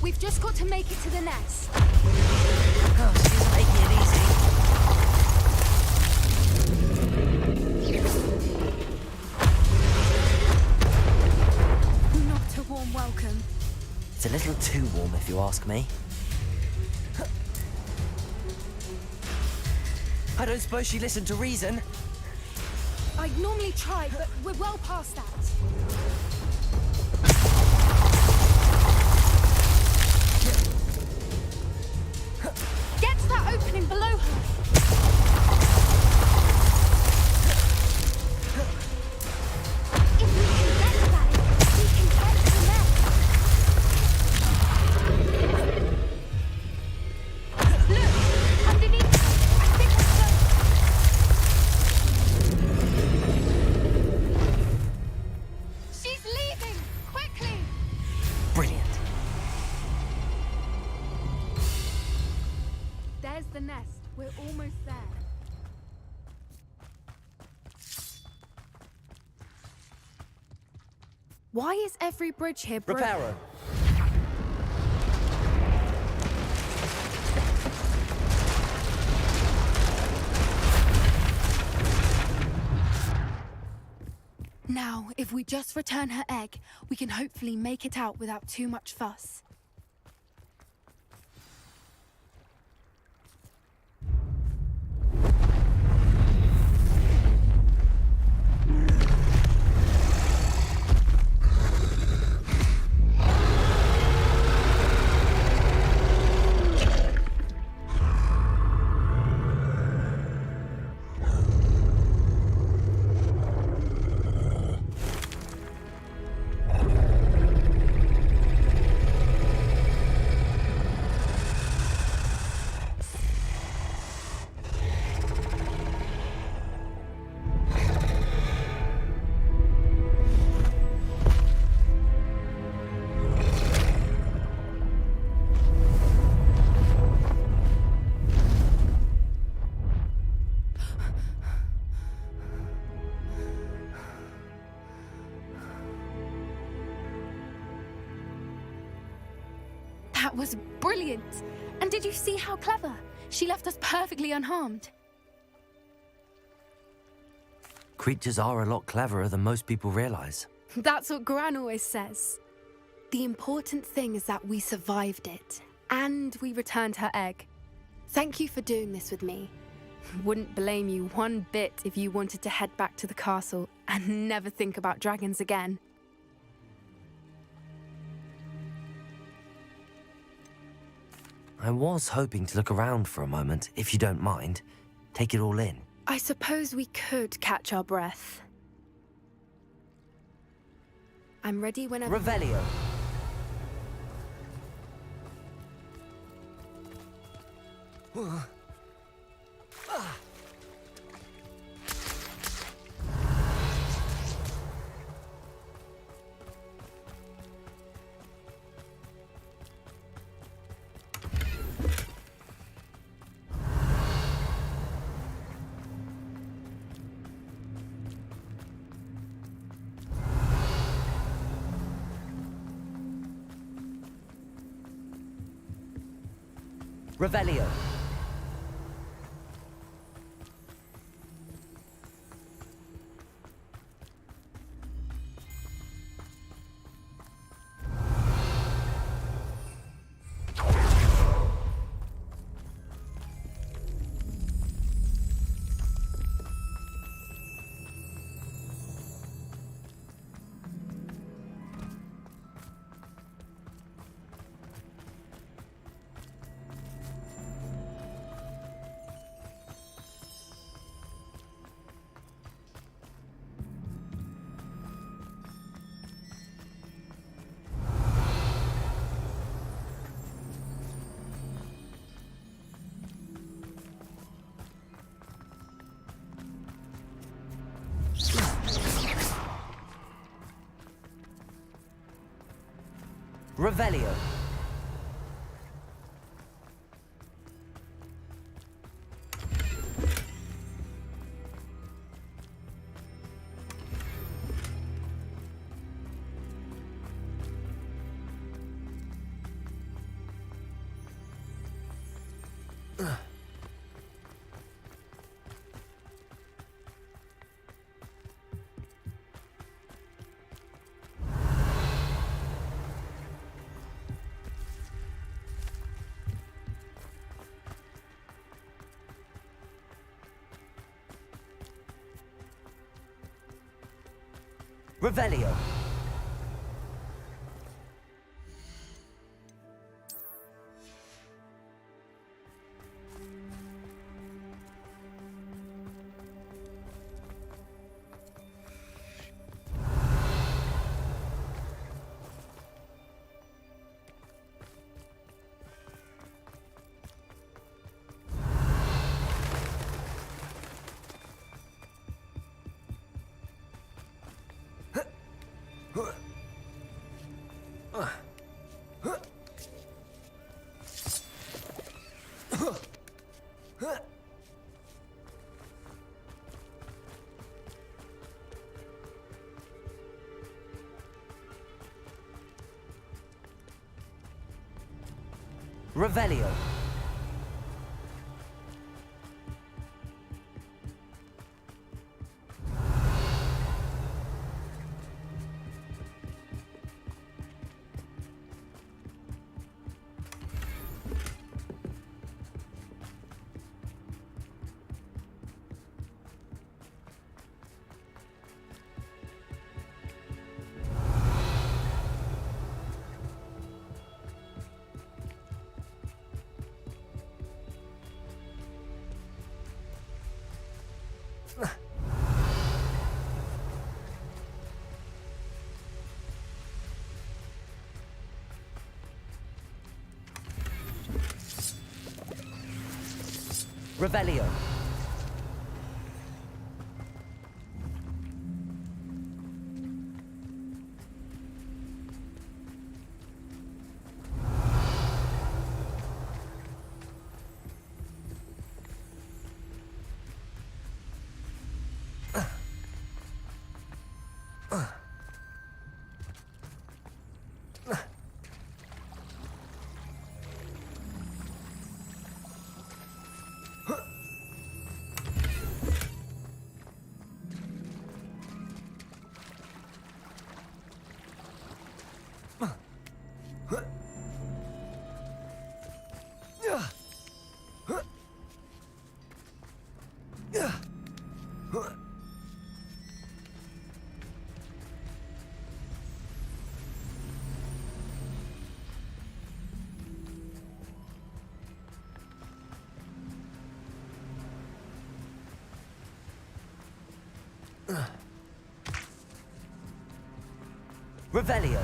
We've just got to make it to the nest. Oh, she isn't making it easy. Not a warm welcome. It's a little too warm, if you ask me. I don't suppose she listened to reason. I'd normally try, but we're well past that. Get to that opening below her. If we can get to that, we can get to the nest. Look, underneath her. I think it's her. She's leaving! Quickly! Brilliant. There's the nest. We're almost there. Why is every bridge here broken? Reparo. Now, if we just return her egg, we can hopefully make it out without too much fuss. That was brilliant! And did you see how clever? She left us perfectly unharmed. Creatures are a lot cleverer than most people realize. That's what Gran always says. The important thing is that we survived it, and we returned her egg. Thank you for doing this with me. Wouldn't blame you one bit if you wanted to head back to the castle and never think about dragons again. I was hoping to look around for a moment, if you don't mind. Take it all in. I suppose we could catch our breath. I'm ready whenever... Revelio. Revelio. Revelio. Revelio. Revelio. Revelio. Revelio.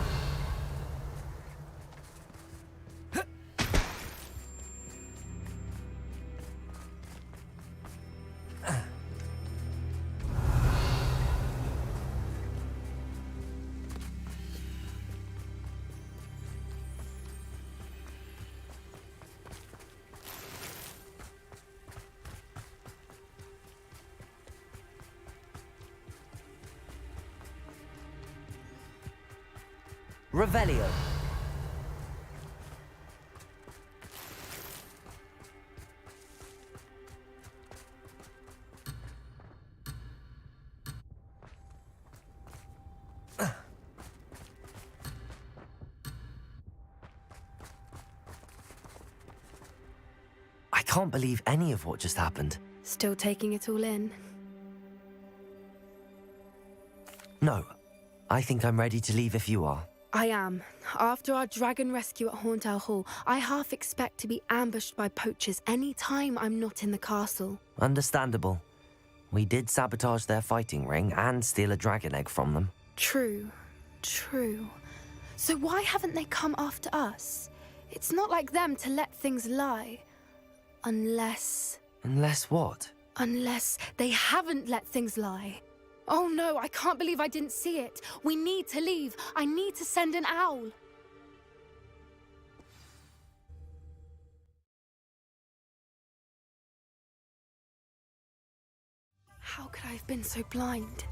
Revelio. can't believe any of what just happened. Still taking it all in? No, I think I'm ready to leave if you are. I am. After our dragon rescue at Hauntow Hall, I half expect to be ambushed by poachers any time I'm not in the castle. Understandable. We did sabotage their fighting ring and steal a dragon egg from them. True. So why haven't they come after us? It's not like them to let things lie. Unless What? Unless they haven't let things lie. Oh no, I can't believe I didn't see it. We need to leave. I need to send an owl. How could I have been so blind?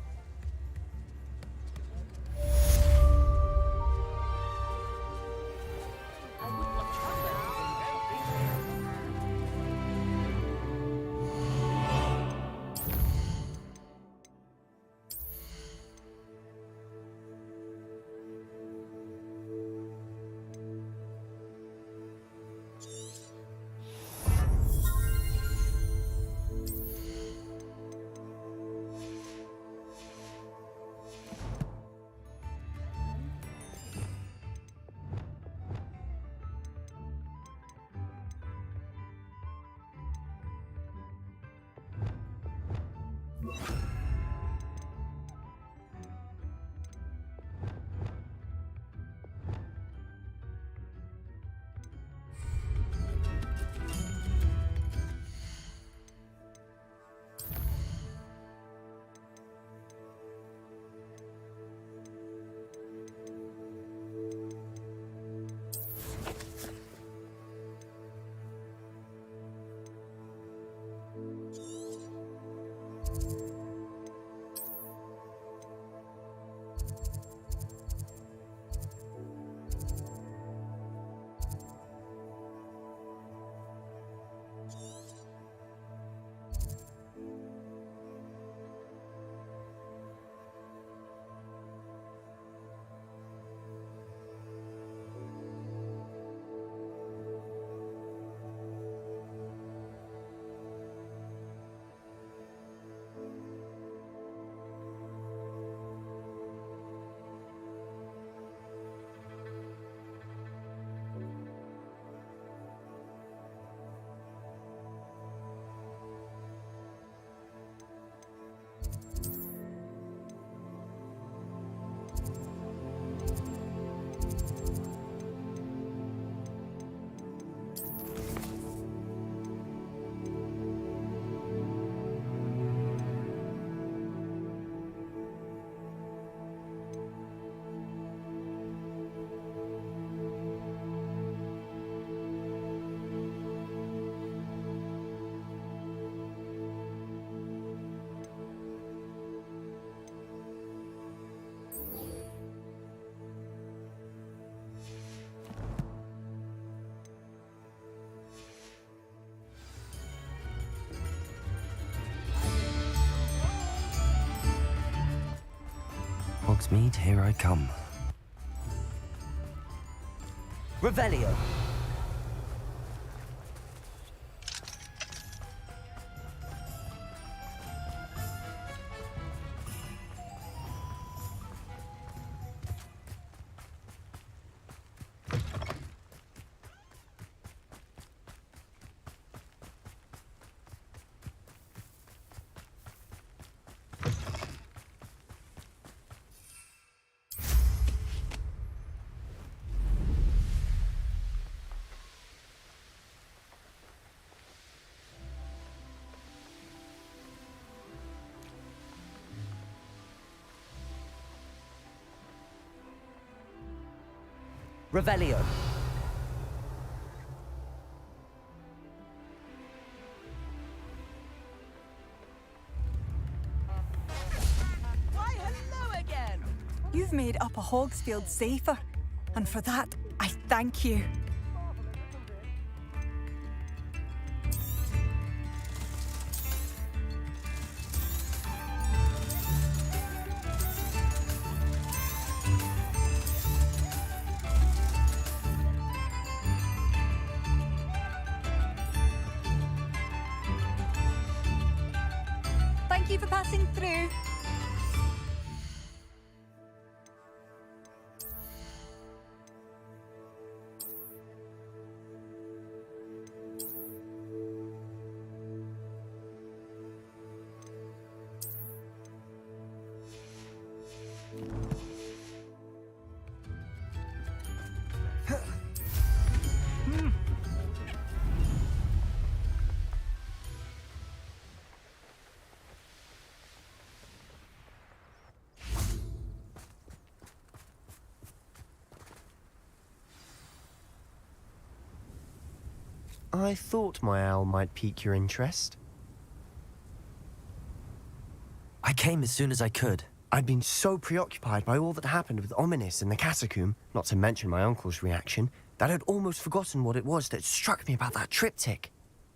Hogsmeade, here I come. Revelio! Revelio. Why, hello again! You've made Upper Hogsfield safer, and for that, I thank you. you for passing through. I thought my owl might pique your interest. I came as soon as I could. I'd been so preoccupied by all that happened with Ominis in the catacomb, not to mention my uncle's reaction, that I'd almost forgotten what it was that struck me about that triptych.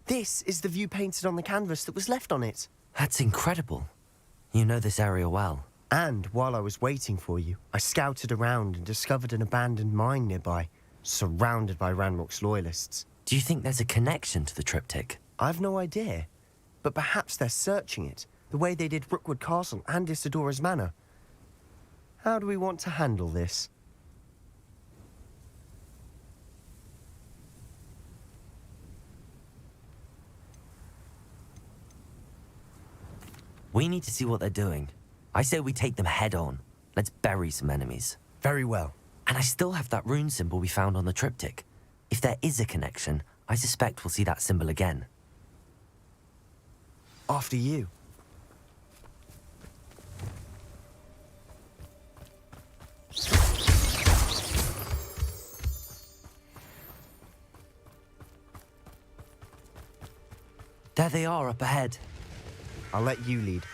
This is the view painted on the canvas that was left on it. That's incredible. You know this area well. And while I was waiting for you, I scouted around and discovered an abandoned mine nearby, surrounded by Ranrock's loyalists. Do you think there's a connection to the triptych? I've no idea, but perhaps they're searching it, the way they did Rookwood Castle and Isidora's Manor. How do we want to handle this? We need to see what they're doing. I say we take them head on. Let's bury some enemies. Very well. And I still have that rune symbol we found on the triptych. If there is a connection, I suspect we'll see that symbol again. After you. There they are up ahead. I'll let you lead.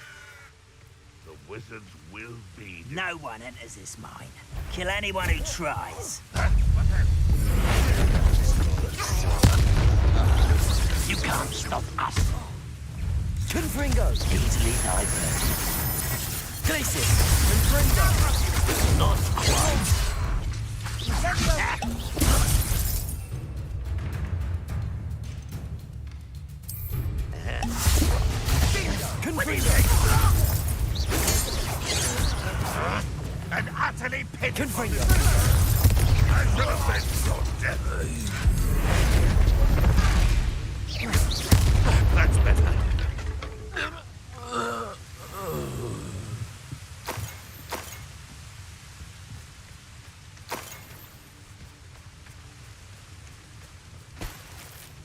The wizards will be... No one enters this mine. Kill anyone who tries. You can't stop us. Confringo! Easily diverted. Glacius! Confringo! Not quite. And utterly pitiful. Confringo! I should have been so dead. That's better.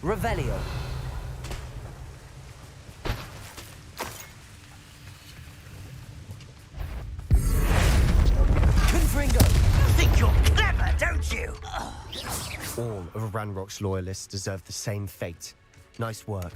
Revelio. Confringo! Think you're clever, don't you? All of Ranrock's loyalists deserve the same fate. Nice work.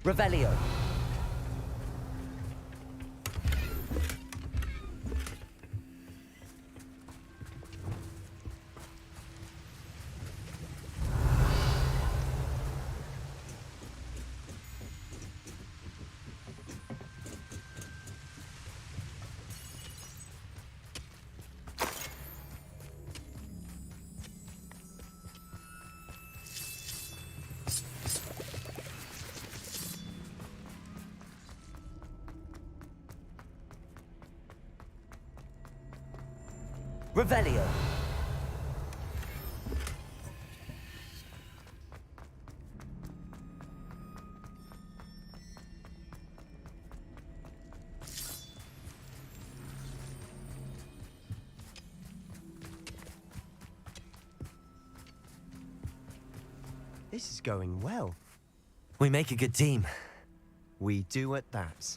Revelio. Revelio. This is going well. We make a good team. We do at that.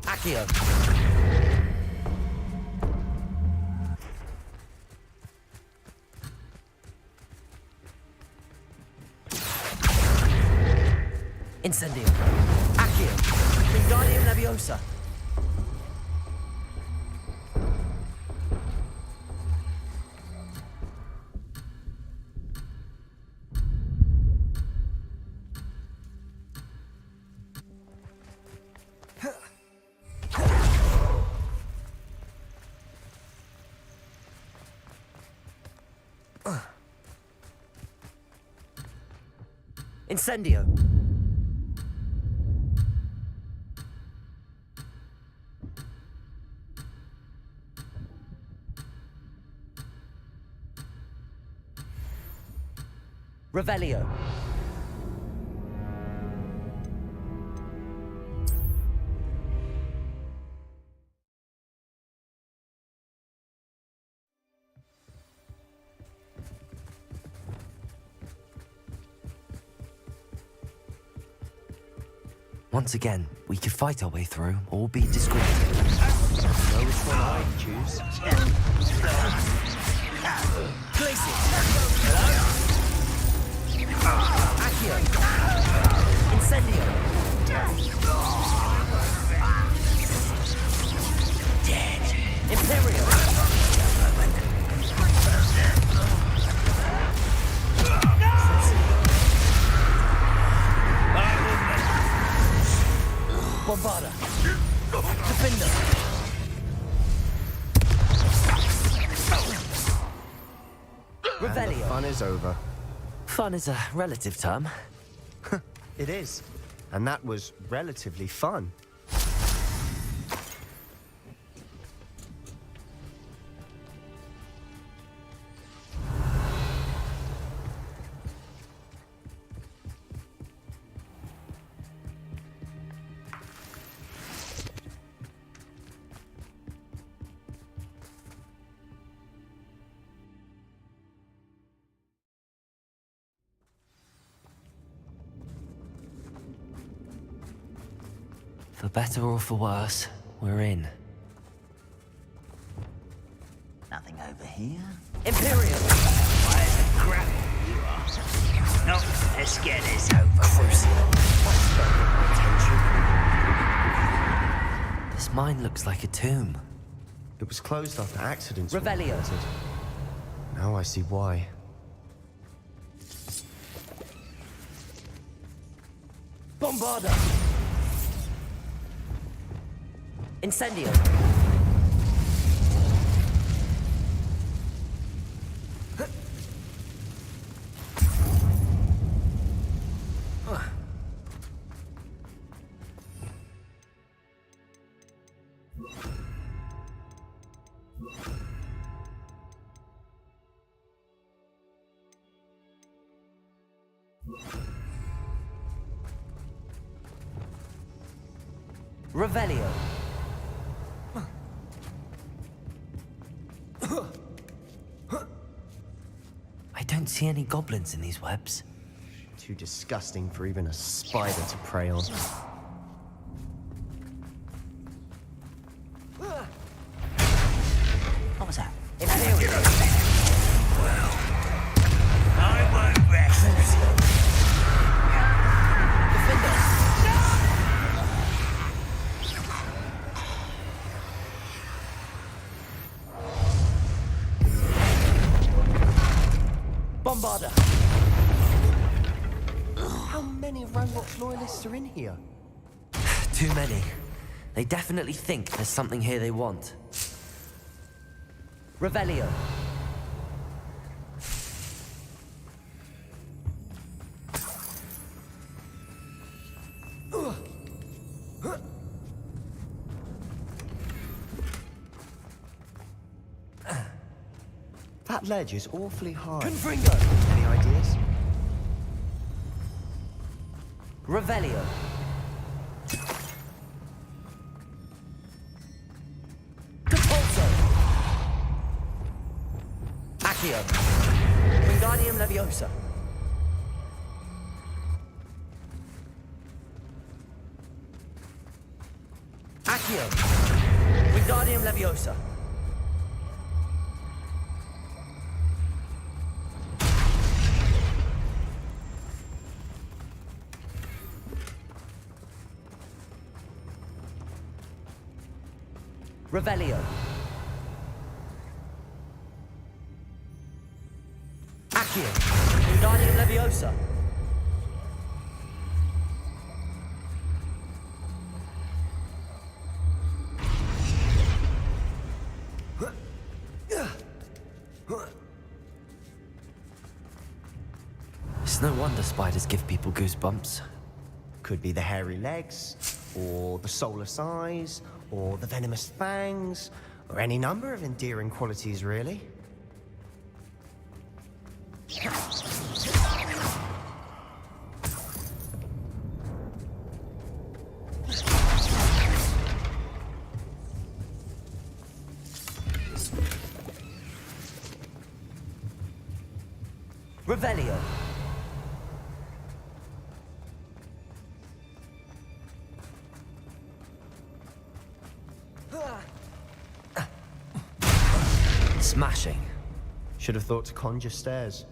Accio. Incendio. Accio. Wingardium Leviosa. Incendio. Revelio. Once again, we could fight our way through or be discreet. Know which one I'd choose. Glacier. Accio. Incendio. Dead. Imperius. Bombarda. Defender. Revelio. Fun is over. Fun is a relative term. It is. And that was relatively fun. For better or for worse, we're in. Nothing over here. Imperius! Why is it crap you are? No, let's get this over. This mine looks like a tomb. It was closed after accidents. Revelio. Now I see why. Bombarda! Incendio! Revelio. I don't see any goblins in these webs. Too disgusting for even a spider to prey on. What was that? Imperius. Well, I won't rest. Defender. Bombarda. How many Ranrock's loyalists are in here? Too many. They definitely think there's something here they want. Revelio. That ledge is awfully high. Confringo. Any ideas? Revelio. Capulso. Accio. Wingardium Leviosa. Accio! Wingardium Leviosa! Revelio. Accio! Wingardium Leviosa! It's no wonder spiders give people goosebumps. Could be the hairy legs, or the soulless eyes, or the venomous fangs, or any number of endearing qualities, really. Revelio. Smashing. Should have thought to conjure stairs.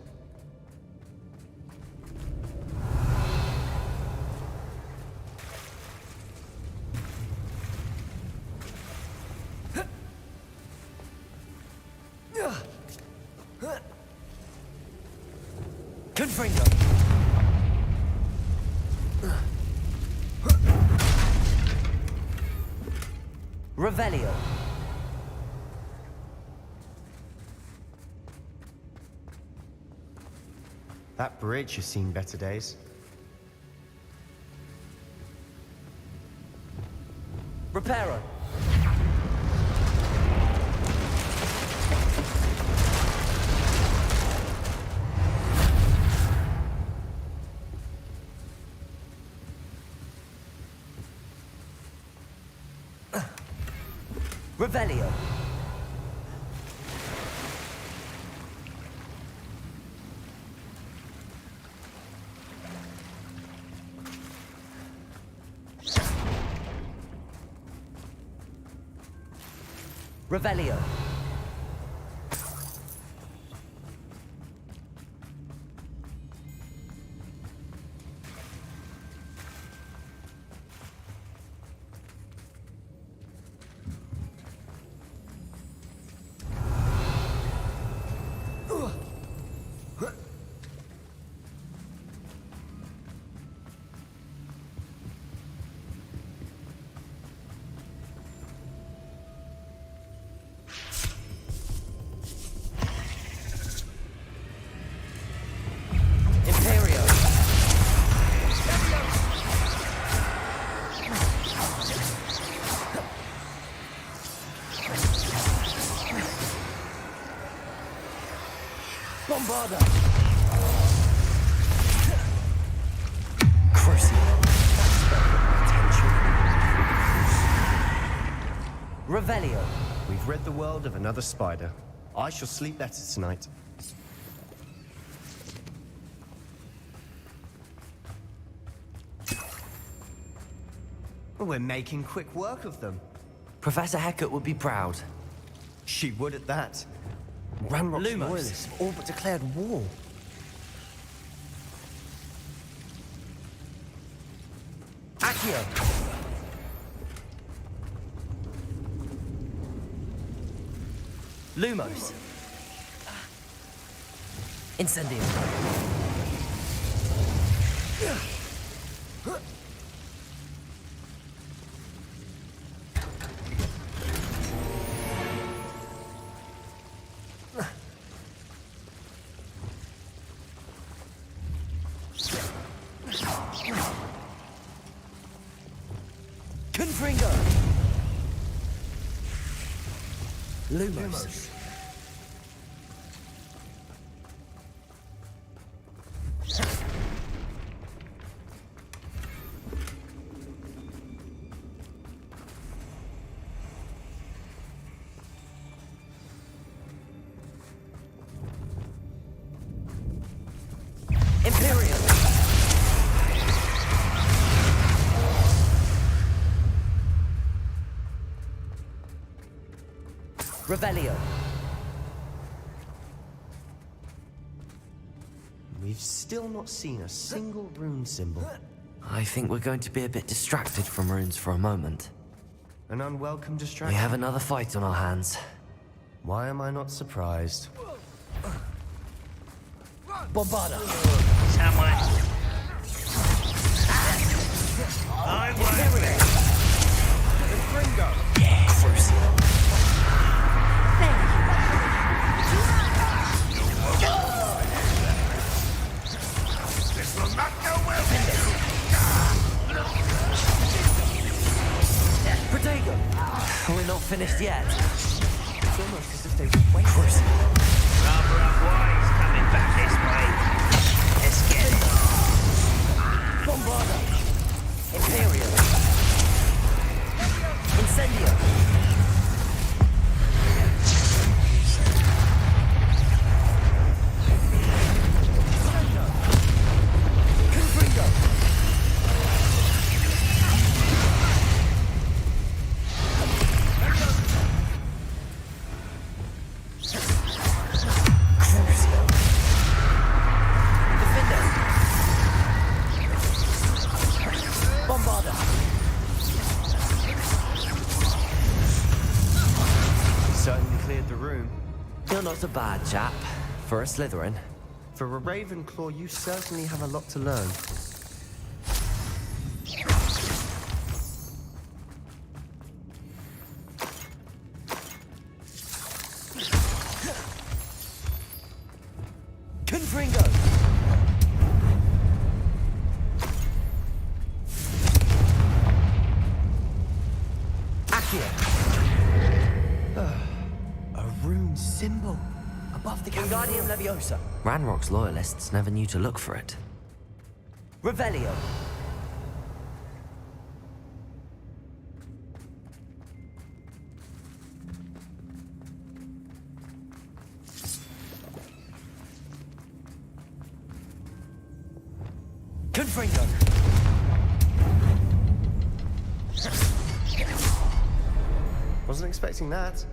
Confringo. Revelio. That bridge has seen better days. Reparo. Revelio. Revelio. Bombarda! Crucible. Revelio. We've rid the world of another spider. I shall sleep better tonight. We're making quick work of them. Professor Hecat would be proud. She would at that. Ranrock's Lumos. loyalists have all but declared war. Accio. Lumos. Incendio. Confringo. Lumos. Imperius. Revelio. We've still not seen a single rune symbol. I think we're going to be a bit distracted from runes for a moment. An unwelcome We distraction. have another fight on our hands. Why am I not surprised? Bombarda. Someone. I won't. This will not go well. Protego. We're not finished yet. It's almost as if they were waiting. Rather unwise coming back this way. Let's get it. Bombarda. Imperius. Incendio. Confringo. Defender. Bombarda. Certainly cleared the room. You're not a bad chap. For a Slytherin. For a Ravenclaw, you certainly have a lot to learn. Confringo. Accio. A rune symbol above the Wingardium Leviosa. Ranrock's loyalists never knew to look for it. Revelio. Confringo. Wasn't expecting that.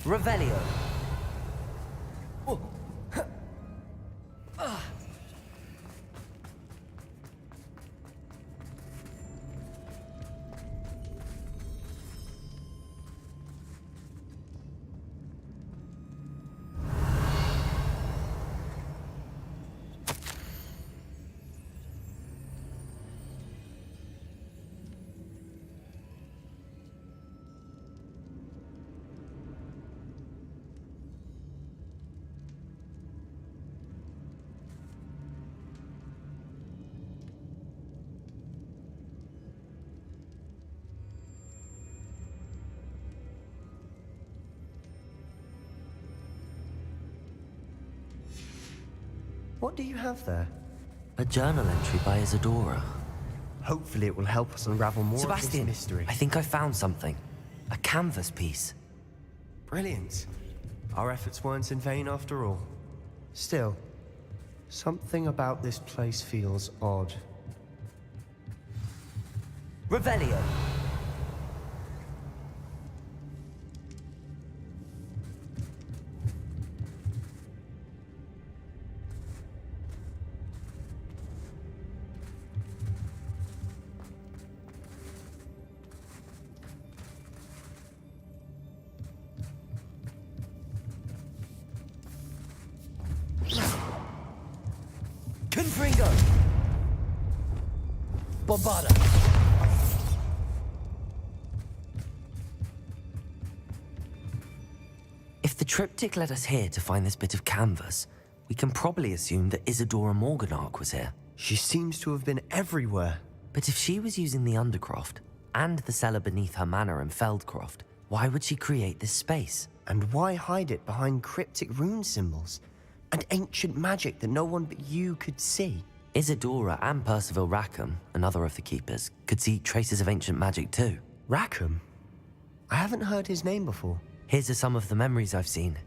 Revelio. What do you have there? A journal entry by Isadora. Hopefully it will help us unravel more Sebastian, of this mystery. I think I found something. A canvas piece. Brilliant. Our efforts weren't in vain after all. Still, something about this place feels odd. Revelio. Confringo. Bombarda. If the triptych led us here to find this bit of canvas, we can probably assume that Isadora Morganach was here. She seems to have been everywhere. But if she was using the Undercroft and the cellar beneath her manor in Feldcroft, why would she create this space? And why hide it behind cryptic rune symbols? And ancient magic that no one but you could see? Isadora and Percival Rackham, another of the Keepers, could see traces of ancient magic too. Rackham? I haven't heard his name before. Here's some of the memories I've seen.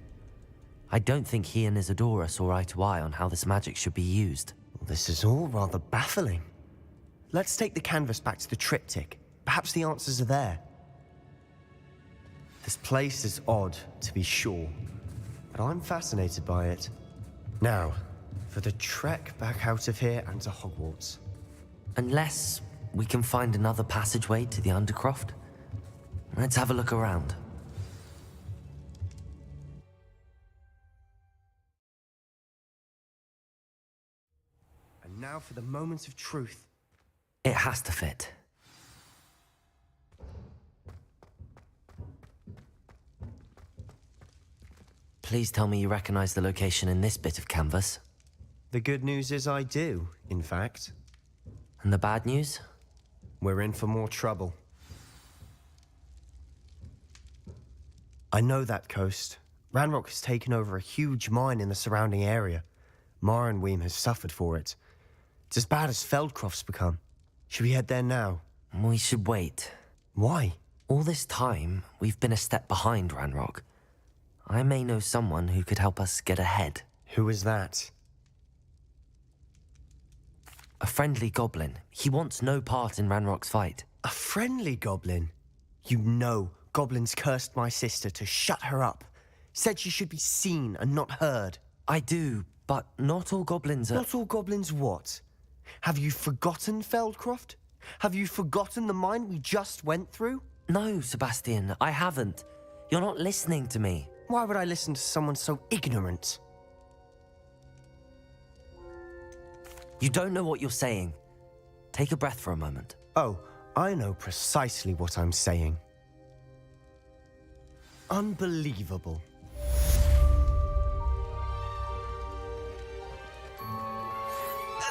I don't think he and Isadora saw eye to eye on how this magic should be used. This is all rather baffling. Let's take the canvas back to the triptych. Perhaps the answers are there. This place is odd, to be sure, but I'm fascinated by it. Now, for the trek back out of here and to Hogwarts. Unless we can find another passageway to the Undercroft. Let's have a look around. And now for the moment of truth. It has to fit. Please tell me you recognize the location in this bit of canvas. The good news is I do, in fact. And the bad news? We're in for more trouble. I know that coast. Ranrock has taken over a huge mine in the surrounding area. Marrenweem has suffered for it. It's as bad as Feldcroft's become. Should we head there now? We should wait. Why? All this time, we've been a step behind Ranrock. I may know someone who could help us get ahead. Who is that? A friendly goblin. He wants no part in Ranrock's fight. A friendly goblin? You know goblins cursed my sister to shut her up. Said she should be seen and not heard. I do, but not all goblins are... Not all goblins what? Have you forgotten Feldcroft? Have you forgotten the mine we just went through? No, Sebastian, I haven't. You're not listening to me. Why would I listen to someone so ignorant? You don't know what you're saying. Take a breath for a moment. Oh, I know precisely what I'm saying. Unbelievable.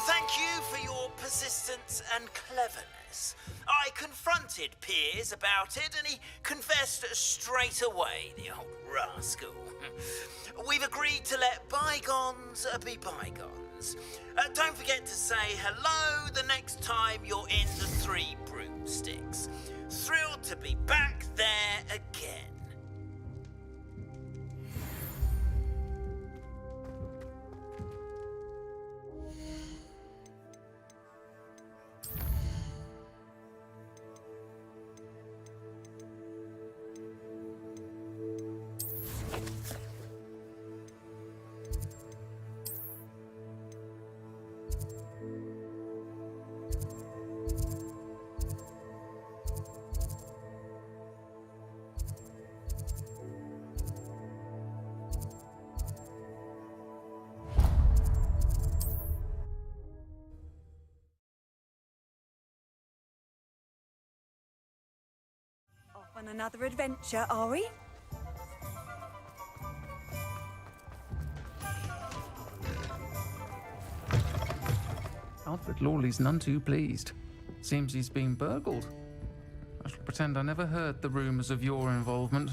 Thank you for your persistence and cleverness. I confronted Piers about it, and he confessed straight away, the old rascal. We've agreed to let bygones be bygones. Don't forget to say hello the next time you're in the Three Broomsticks. Thrilled to be back there again. On another adventure, are we? Alfred Lawley's none too pleased. Seems he's been burgled. I shall pretend I never heard the rumours of your involvement.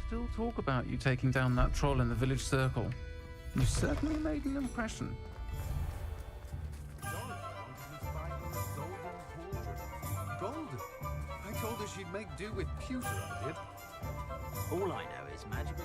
Still talk about you taking down that troll in the village circle. You certainly made an impression. Gold? I told her she'd make do with pewter, I did. All I know is magical.